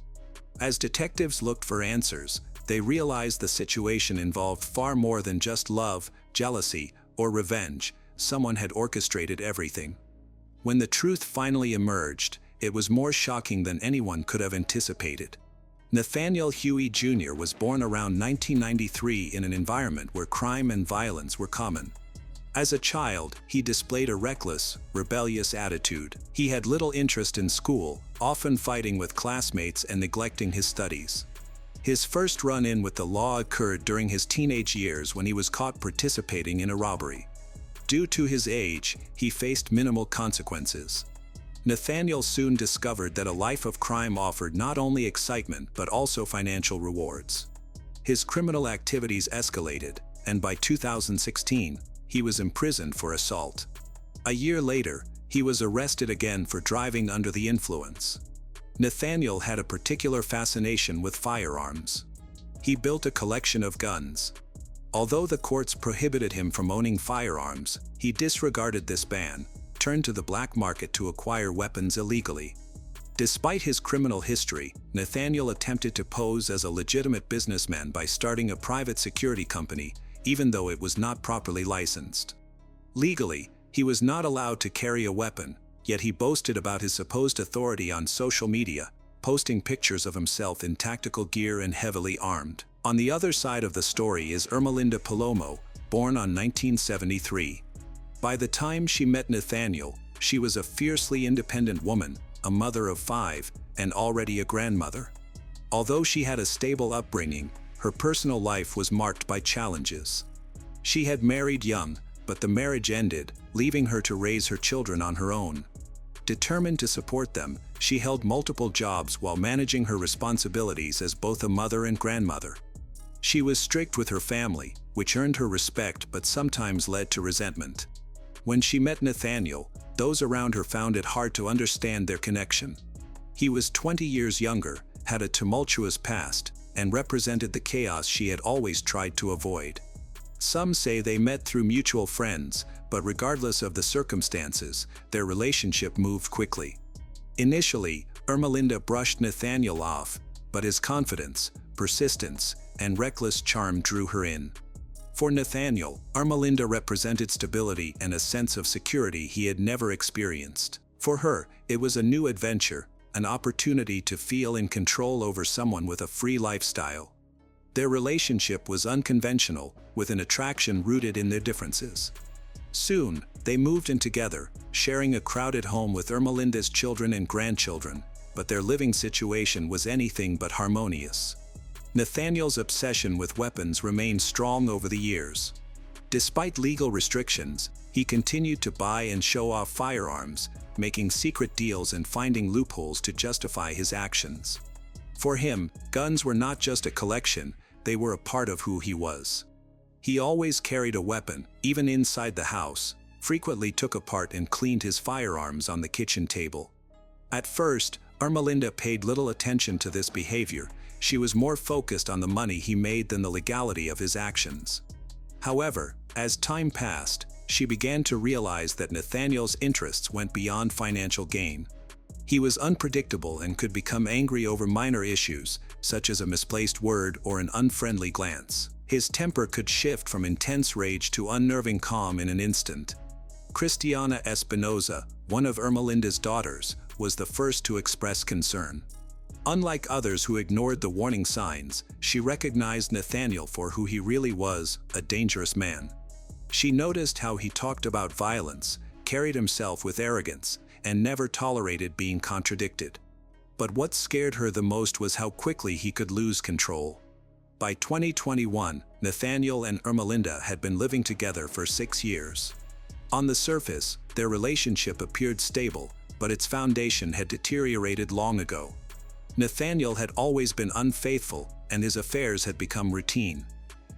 As detectives looked for answers, they realized the situation involved far more than just love, jealousy, or revenge. Someone had orchestrated everything. When the truth finally emerged, it was more shocking than anyone could have anticipated. Nathaniel Huey Jr. was born around 1993 in an environment where crime and violence were common. As a child, he displayed a reckless, rebellious attitude. He had little interest in school, often fighting with classmates and neglecting his studies. His first run-in with the law occurred during his teenage years when he was caught participating in a robbery. Due to his age, he faced minimal consequences. Nathaniel soon discovered that a life of crime offered not only excitement but also financial rewards. His criminal activities escalated, and by 2016, he was imprisoned for assault. A year later, he was arrested again for driving under the influence. Nathaniel had a particular fascination with firearms. He built a collection of guns. Although the courts prohibited him from owning firearms, he disregarded this ban, turned to the black market to acquire weapons illegally. Despite his criminal history, Nathaniel attempted to pose as a legitimate businessman by starting a private security company, even though it was not properly licensed. Legally, he was not allowed to carry a weapon, yet he boasted about his supposed authority on social media, posting pictures of himself in tactical gear and heavily armed. On the other side of the story is Ermelinda Palomo, born on 1973. By the time she met Nathaniel, she was a fiercely independent woman, a mother of 5, and already a grandmother. Although she had a stable upbringing, her personal life was marked by challenges. She had married young, but the marriage ended, leaving her to raise her children on her own. Determined to support them, she held multiple jobs while managing her responsibilities as both a mother and grandmother. She was strict with her family, which earned her respect but sometimes led to resentment. When she met Nathaniel, those around her found it hard to understand their connection. He was 20 years younger, had a tumultuous past, and represented the chaos she had always tried to avoid. Some say they met through mutual friends, but regardless of the circumstances, their relationship moved quickly. Initially, Ermelinda brushed Nathaniel off, but his confidence, persistence, and reckless charm drew her in. For Nathaniel, Ermelinda represented stability and a sense of security he had never experienced. For her, it was a new adventure, an opportunity to feel in control over someone with a free lifestyle. Their relationship was unconventional, with an attraction rooted in their differences. Soon, they moved in together, sharing a crowded home with Ermelinda's children and grandchildren, but their living situation was anything but harmonious. Nathaniel's obsession with weapons remained strong over the years. Despite legal restrictions, he continued to buy and show off firearms, making secret deals and finding loopholes to justify his actions. For him, guns were not just a collection, they were a part of who he was. He always carried a weapon, even inside the house, frequently took apart and cleaned his firearms on the kitchen table. At first, Ermelinda paid little attention to this behavior. She was more focused on the money he made than the legality of his actions. However, as time passed, she began to realize that Nathaniel's interests went beyond financial gain. He was unpredictable and could become angry over minor issues, such as a misplaced word or an unfriendly glance. His temper could shift from intense rage to unnerving calm in an instant. Cristiana Espinoza, one of Ermelinda's daughters, was the first to express concern. Unlike others who ignored the warning signs, she recognized Nathaniel for who he really was, a dangerous man. She noticed how he talked about violence, carried himself with arrogance, and never tolerated being contradicted. But what scared her the most was how quickly he could lose control. By 2021, Nathaniel and Ermelinda had been living together for 6 years. On the surface, their relationship appeared stable, but its foundation had deteriorated long ago. Nathaniel had always been unfaithful, and his affairs had become routine.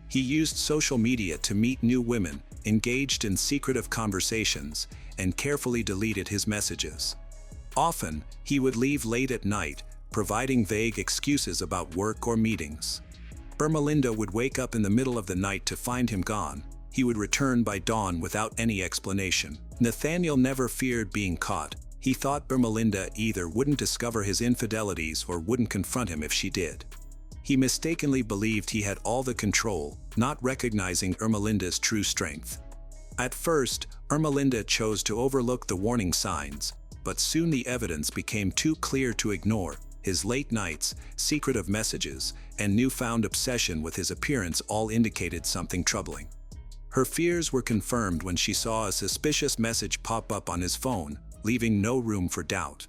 He used social media to meet new women, engaged in secretive conversations, and carefully deleted his messages. Often, he would leave late at night, providing vague excuses about work or meetings. Ermelinda would wake up in the middle of the night to find him gone. He would return by dawn without any explanation. Nathaniel never feared being caught. He thought Ermelinda either wouldn't discover his infidelities or wouldn't confront him if she did. He mistakenly believed he had all the control, not recognizing Ermelinda's true strength. At first, Ermelinda chose to overlook the warning signs, but soon the evidence became too clear to ignore. His late nights, secretive messages, and newfound obsession with his appearance all indicated something troubling. Her fears were confirmed when she saw a suspicious message pop up on his phone, leaving no room for doubt.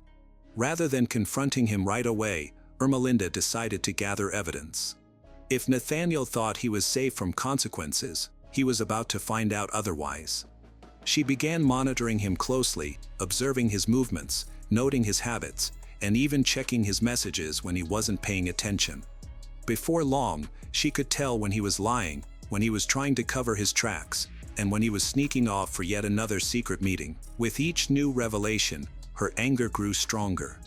Rather than confronting him right away, Ermelinda decided to gather evidence. If Nathaniel thought he was safe from consequences, he was about to find out otherwise. She began monitoring him closely, observing his movements, noting his habits, and even checking his messages when he wasn't paying attention. Before long, she could tell when he was lying, when he was trying to cover his tracks, and when he was sneaking off for yet another secret meeting. With each new revelation, her anger grew stronger.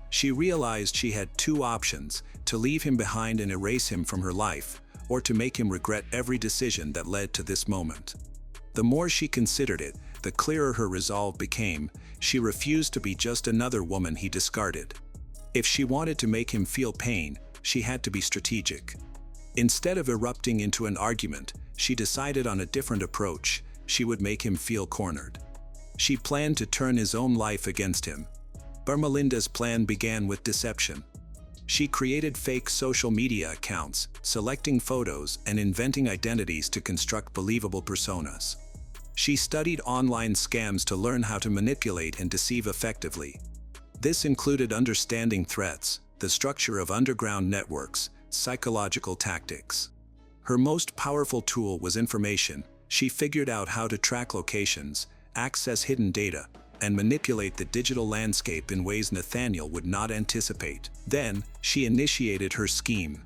She realized she had two options: to leave him behind and erase him from her life, or to make him regret every decision that led to this moment. The more she considered it, the clearer her resolve became. She refused to be just another woman he discarded. If she wanted to make him feel pain, she had to be strategic. Instead of erupting into an argument, she decided on a different approach. She would make him feel cornered. She planned to turn his own life against him. Ermelinda's plan began with deception. She created fake social media accounts, selecting photos and inventing identities to construct believable personas. She studied online scams to learn how to manipulate and deceive effectively. This included understanding threats, the structure of underground networks, psychological tactics. Her most powerful tool was information. She figured out how to track locations, access hidden data, and manipulate the digital landscape in ways Nathaniel would not anticipate. Then, she initiated her scheme.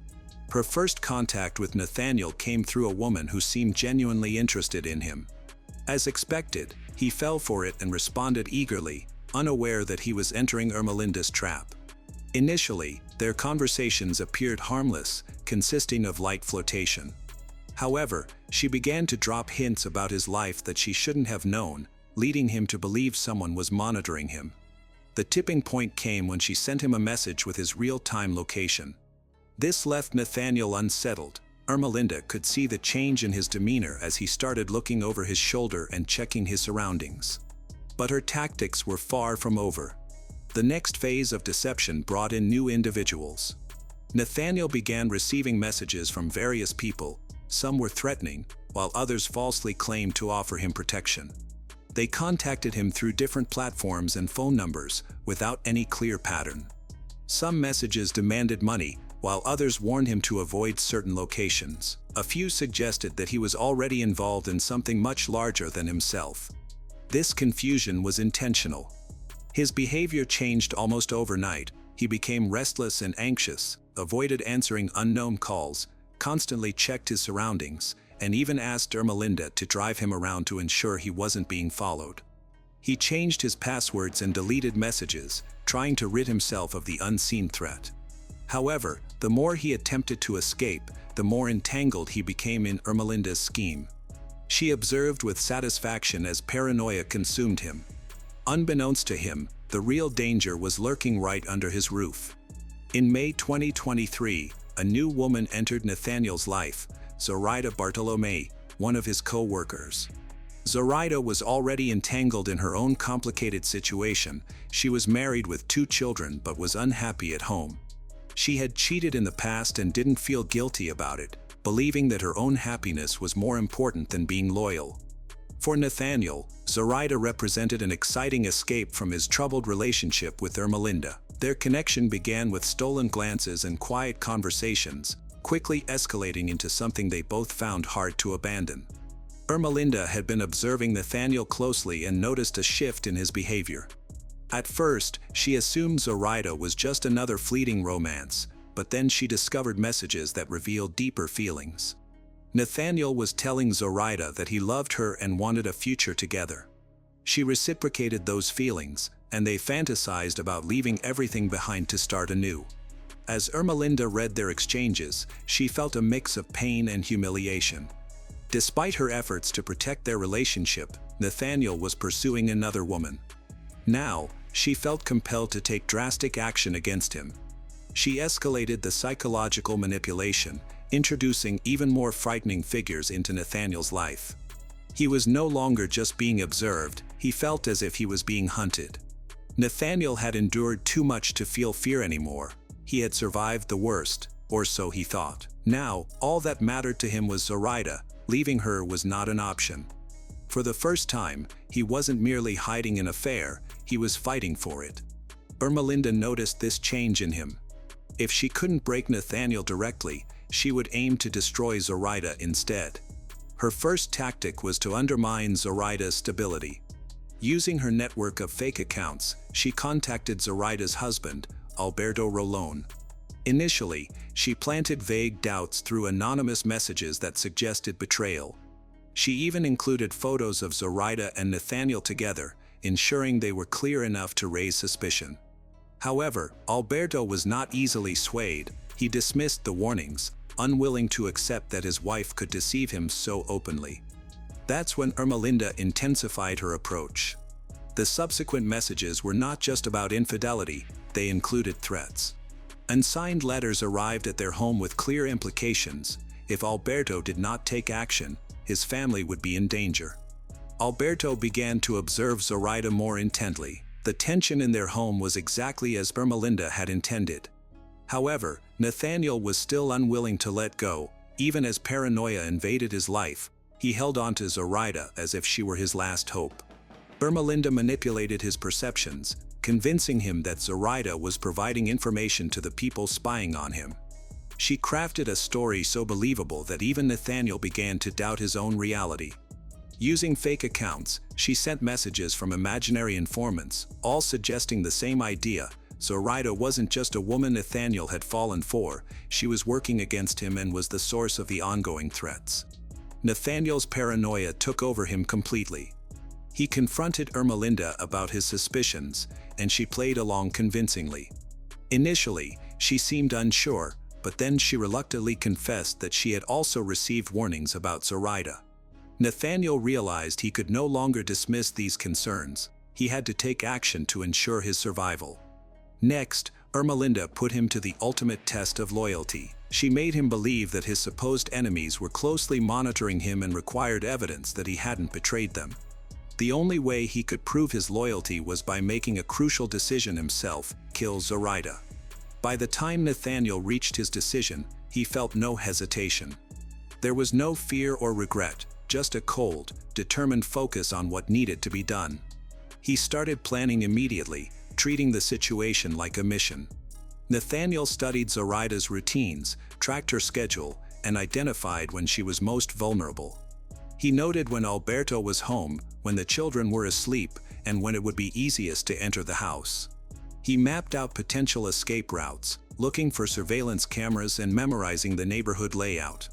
Her first contact with Nathaniel came through a woman who seemed genuinely interested in him. As expected, he fell for it and responded eagerly, unaware that he was entering Ermelinda's trap. Initially, their conversations appeared harmless, consisting of light flirtation. However, she began to drop hints about his life that she shouldn't have known, leading him to believe someone was monitoring him. The tipping point came when she sent him a message with his real-time location. This left Nathaniel unsettled. Ermelinda could see the change in his demeanor as he started looking over his shoulder and checking his surroundings. But her tactics were far from over. The next phase of deception brought in new individuals. Nathaniel began receiving messages from various people. Some were threatening, while others falsely claimed to offer him protection. They contacted him through different platforms and phone numbers, without any clear pattern. Some messages demanded money, while others warned him to avoid certain locations. A few suggested that he was already involved in something much larger than himself. This confusion was intentional. His behavior changed almost overnight. He became restless and anxious, avoided answering unknown calls, constantly checked his surroundings, and even asked Ermelinda to drive him around to ensure he wasn't being followed. He changed his passwords and deleted messages, trying to rid himself of the unseen threat. However, the more he attempted to escape, the more entangled he became in Ermelinda's scheme. She observed with satisfaction as paranoia consumed him. Unbeknownst to him, the real danger was lurking right under his roof. In May 2023, a new woman entered Nathaniel's life, Zoraida Bartolome, one of his co-workers. Zoraida was already entangled in her own complicated situation. She was married with 2 children but was unhappy at home. She had cheated in the past and didn't feel guilty about it, believing that her own happiness was more important than being loyal. For Nathaniel, Zoraida represented an exciting escape from his troubled relationship with Ermelinda. Their connection began with stolen glances and quiet conversations, quickly escalating into something they both found hard to abandon. Ermelinda had been observing Nathaniel closely and noticed a shift in his behavior. At first, she assumed Zoraida was just another fleeting romance, but then she discovered messages that revealed deeper feelings. Nathaniel was telling Zoraida that he loved her and wanted a future together. She reciprocated those feelings, and they fantasized about leaving everything behind to start anew. As Ermelinda read their exchanges, she felt a mix of pain and humiliation. Despite her efforts to protect their relationship, Nathaniel was pursuing another woman. Now, she felt compelled to take drastic action against him. She escalated the psychological manipulation, introducing even more frightening figures into Nathaniel's life. He was no longer just being observed, he felt as if he was being hunted. Nathaniel had endured too much to feel fear anymore. He had survived the worst, or so he thought. Now, all that mattered to him was Zoraida. Leaving her was not an option. For the first time, he wasn't merely hiding an affair, he was fighting for it. Ermelinda noticed this change in him. If she couldn't break Nathaniel directly, she would aim to destroy Zoraida instead. Her first tactic was to undermine Zoraida's stability. Using her network of fake accounts, she contacted Zoraida's husband, Alberto Rolón. Initially, she planted vague doubts through anonymous messages that suggested betrayal. She even included photos of Zoraida and Nathaniel together, ensuring they were clear enough to raise suspicion. However, Alberto was not easily swayed. He dismissed the warnings, unwilling to accept that his wife could deceive him so openly. That's when Ermelinda intensified her approach. The subsequent messages were not just about infidelity, they included threats. Unsigned letters arrived at their home with clear implications. If Alberto did not take action, his family would be in danger. Alberto began to observe Zoraida more intently. The tension in their home was exactly as Ermelinda had intended. However, Nathaniel was still unwilling to let go. Even as paranoia invaded his life, he held on to Zoraida as if she were his last hope. Ermelinda manipulated his perceptions, convincing him that Zoraida was providing information to the people spying on him. She crafted a story so believable that even Nathaniel began to doubt his own reality. Using fake accounts, she sent messages from imaginary informants, all suggesting the same idea. Zoraida wasn't just a woman Nathaniel had fallen for, she was working against him and was the source of the ongoing threats. Nathaniel's paranoia took over him completely. He confronted Ermelinda about his suspicions, and she played along convincingly. Initially, she seemed unsure, but then she reluctantly confessed that she had also received warnings about Zoraida. Nathaniel realized he could no longer dismiss these concerns. He had to take action to ensure his survival. Next, Ermelinda put him to the ultimate test of loyalty. She made him believe that his supposed enemies were closely monitoring him and required evidence that he hadn't betrayed them. The only way he could prove his loyalty was by making a crucial decision himself: kill Zoraida. By the time Nathaniel reached his decision, he felt no hesitation. There was no fear or regret, just a cold, determined focus on what needed to be done. He started planning immediately, treating the situation like a mission. Nathaniel studied Zoraida's routines, tracked her schedule, and identified when she was most vulnerable. He noted when Alberto was home, when the children were asleep, and when it would be easiest to enter the house. He mapped out potential escape routes, looking for surveillance cameras and memorizing the neighborhood layout.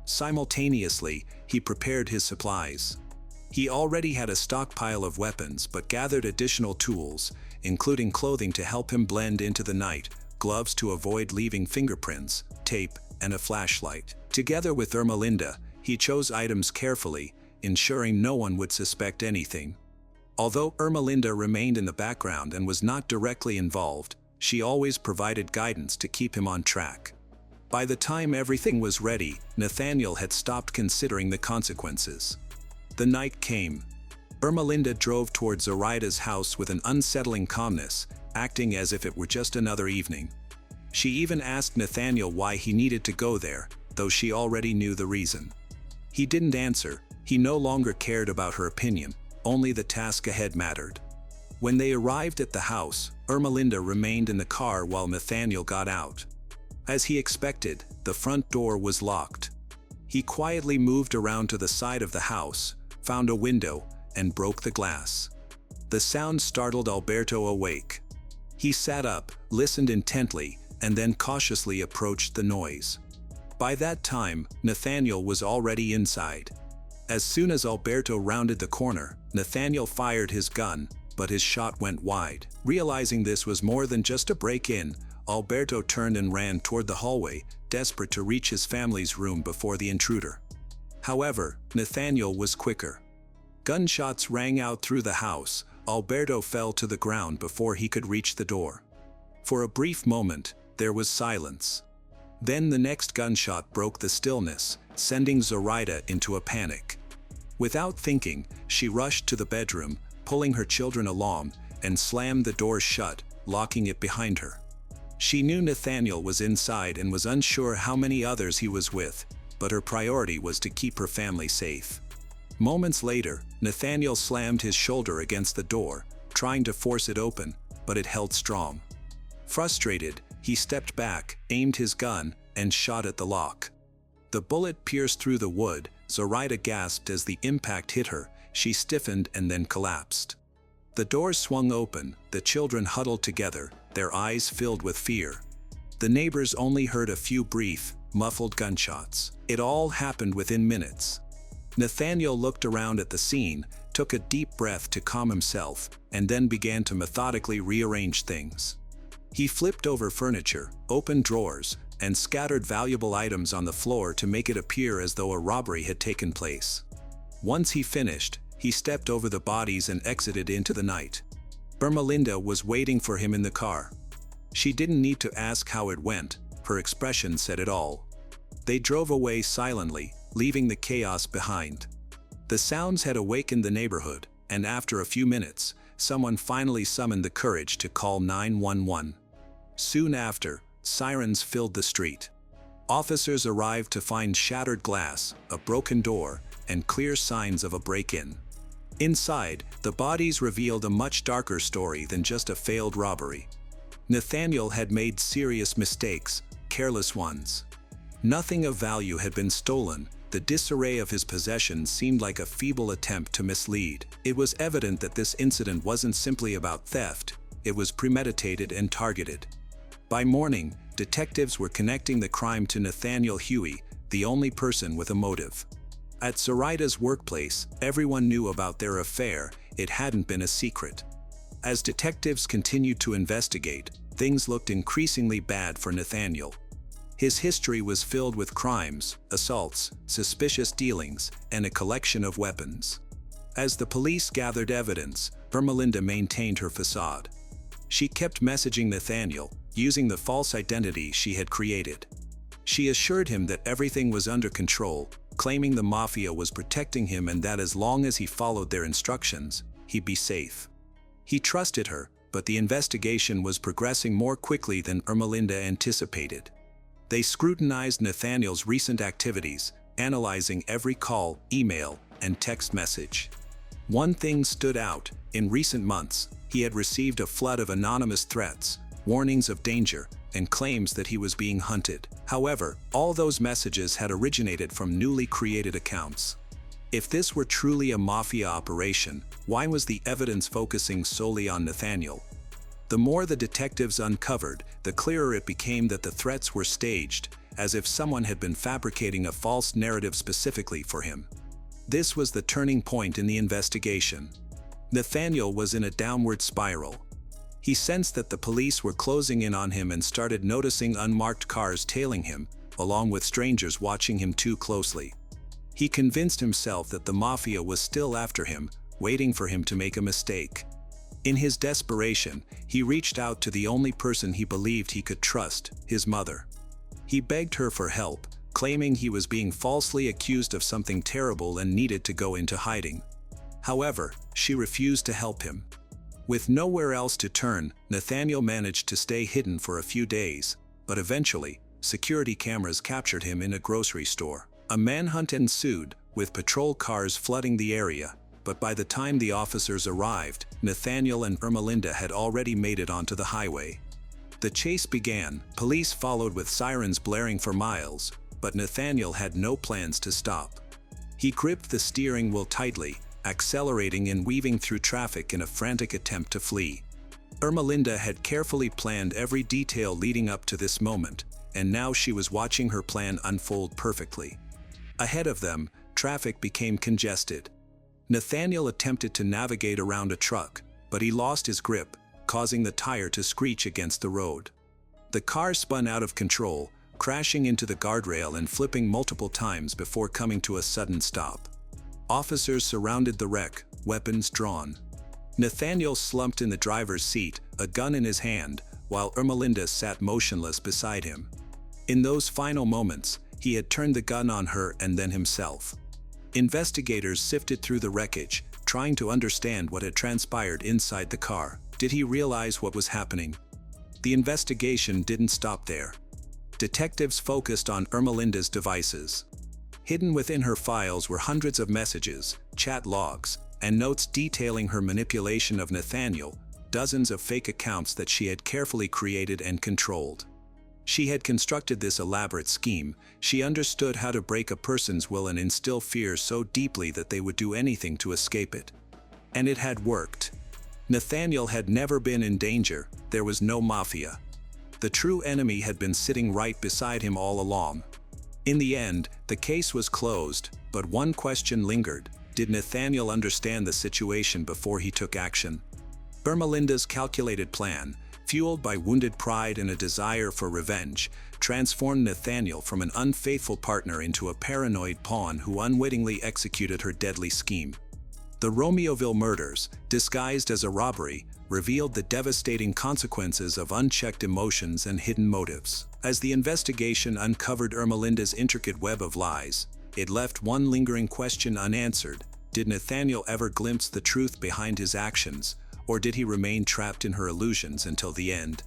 Simultaneously, he prepared his supplies. He already had a stockpile of weapons but gathered additional tools, including clothing to help him blend into the night, gloves to avoid leaving fingerprints, tape, and a flashlight. Together with Ermelinda, he chose items carefully, ensuring no one would suspect anything. Although Ermelinda remained in the background and was not directly involved, she always provided guidance to keep him on track. By the time everything was ready, Nathaniel had stopped considering the consequences. The night came. Ermelinda drove toward Zoraida's house with an unsettling calmness, acting as if it were just another evening. She even asked Nathaniel why he needed to go there, though she already knew the reason. He didn't answer. He no longer cared about her opinion, only the task ahead mattered. When they arrived at the house, Ermelinda remained in the car while Nathaniel got out. As he expected, the front door was locked. He quietly moved around to the side of the house, found a window, and broke the glass. The sound startled Alberto awake. He sat up, listened intently, and then cautiously approached the noise. By that time, Nathaniel was already inside. As soon as Alberto rounded the corner, Nathaniel fired his gun, but his shot went wide. Realizing this was more than just a break-in, Alberto turned and ran toward the hallway, desperate to reach his family's room before the intruder. However, Nathaniel was quicker. Gunshots rang out through the house. Alberto fell to the ground before he could reach the door. For a brief moment, there was silence. Then the next gunshot broke the stillness, sending Zoraida into a panic. Without thinking, she rushed to the bedroom, pulling her children along, and slammed the door shut, locking it behind her. She knew Nathaniel was inside and was unsure how many others he was with, but her priority was to keep her family safe. Moments later, Nathaniel slammed his shoulder against the door, trying to force it open, but it held strong. Frustrated, he stepped back, aimed his gun, and shot at the lock. The bullet pierced through the wood. Zoraida gasped as the impact hit her. She stiffened and then collapsed. The door swung open, the children huddled together, their eyes filled with fear. The neighbors only heard a few brief, muffled gunshots. It all happened within minutes. Nathaniel looked around at the scene, took a deep breath to calm himself, and then began to methodically rearrange things. He flipped over furniture, opened drawers, and scattered valuable items on the floor to make it appear as though a robbery had taken place. Once he finished, he stepped over the bodies and exited into the night. Ermelinda was waiting for him in the car. She didn't need to ask how it went, her expression said it all. They drove away silently, leaving the chaos behind. The sounds had awakened the neighborhood, and after a few minutes, someone finally summoned the courage to call 911. Soon after, sirens filled the street. Officers arrived to find shattered glass, a broken door, and clear signs of a break-in. Inside, the bodies revealed a much darker story than just a failed robbery. Nathaniel had made serious mistakes, careless ones. Nothing of value had been stolen. The disarray of his possessions seemed like a feeble attempt to mislead. It was evident that this incident wasn't simply about theft, it was premeditated and targeted. By morning, detectives were connecting the crime to Nathaniel Huey, the only person with a motive. At Zoraida's workplace, everyone knew about their affair. It hadn't been a secret. As detectives continued to investigate, things looked increasingly bad for Nathaniel. His history was filled with crimes, assaults, suspicious dealings, and a collection of weapons. As the police gathered evidence, Ermelinda maintained her facade. She kept messaging Nathaniel, using the false identity she had created. She assured him that everything was under control, claiming the mafia was protecting him and that as long as he followed their instructions, he'd be safe. He trusted her, but the investigation was progressing more quickly than Ermelinda anticipated. They scrutinized Nathaniel's recent activities, analyzing every call, email, and text message. One thing stood out: in recent months, he had received a flood of anonymous threats, warnings of danger, and claims that he was being hunted. However, all those messages had originated from newly created accounts. If this were truly a mafia operation, why was the evidence focusing solely on Nathaniel? The more the detectives uncovered, the clearer it became that the threats were staged, as if someone had been fabricating a false narrative specifically for him. This was the turning point in the investigation. Nathaniel was in a downward spiral. He sensed that the police were closing in on him and started noticing unmarked cars tailing him, along with strangers watching him too closely. He convinced himself that the mafia was still after him, waiting for him to make a mistake. In his desperation, he reached out to the only person he believed he could trust, his mother. He begged her for help, claiming he was being falsely accused of something terrible and needed to go into hiding. However, she refused to help him. With nowhere else to turn, Nathaniel managed to stay hidden for a few days, but eventually, security cameras captured him in a grocery store. A manhunt ensued, with patrol cars flooding the area, but by the time the officers arrived, Nathaniel and Ermelinda had already made it onto the highway. The chase began, police followed with sirens blaring for miles, but Nathaniel had no plans to stop. He gripped the steering wheel tightly, accelerating and weaving through traffic in a frantic attempt to flee. Ermelinda had carefully planned every detail leading up to this moment, and now she was watching her plan unfold perfectly. Ahead of them, traffic became congested. Nathaniel attempted to navigate around a truck, but he lost his grip, causing the tire to screech against the road. The car spun out of control, crashing into the guardrail and flipping multiple times before coming to a sudden stop. Officers surrounded the wreck, weapons drawn. Nathaniel slumped in the driver's seat, a gun in his hand, while Ermelinda sat motionless beside him. In those final moments, he had turned the gun on her and then himself. Investigators sifted through the wreckage, trying to understand what had transpired inside the car. Did he realize what was happening? The investigation didn't stop there. Detectives focused on Ermelinda's devices. Hidden within her files were hundreds of messages, chat logs, and notes detailing her manipulation of Nathaniel, dozens of fake accounts that she had carefully created and controlled. She had constructed this elaborate scheme. She understood how to break a person's will and instill fear so deeply that they would do anything to escape it. And it had worked. Nathaniel had never been in danger. There was no mafia. The true enemy had been sitting right beside him all along. In the end, the case was closed, but one question lingered. Did Nathaniel understand the situation before he took action? Ermelinda's calculated plan, fueled by wounded pride and a desire for revenge, transformed Nathaniel from an unfaithful partner into a paranoid pawn who unwittingly executed her deadly scheme. The Romeoville murders, disguised as a robbery, revealed the devastating consequences of unchecked emotions and hidden motives. As the investigation uncovered Ermelinda's intricate web of lies, it left one lingering question unanswered. Did Nathaniel ever glimpse the truth behind his actions, or did he remain trapped in her illusions until the end?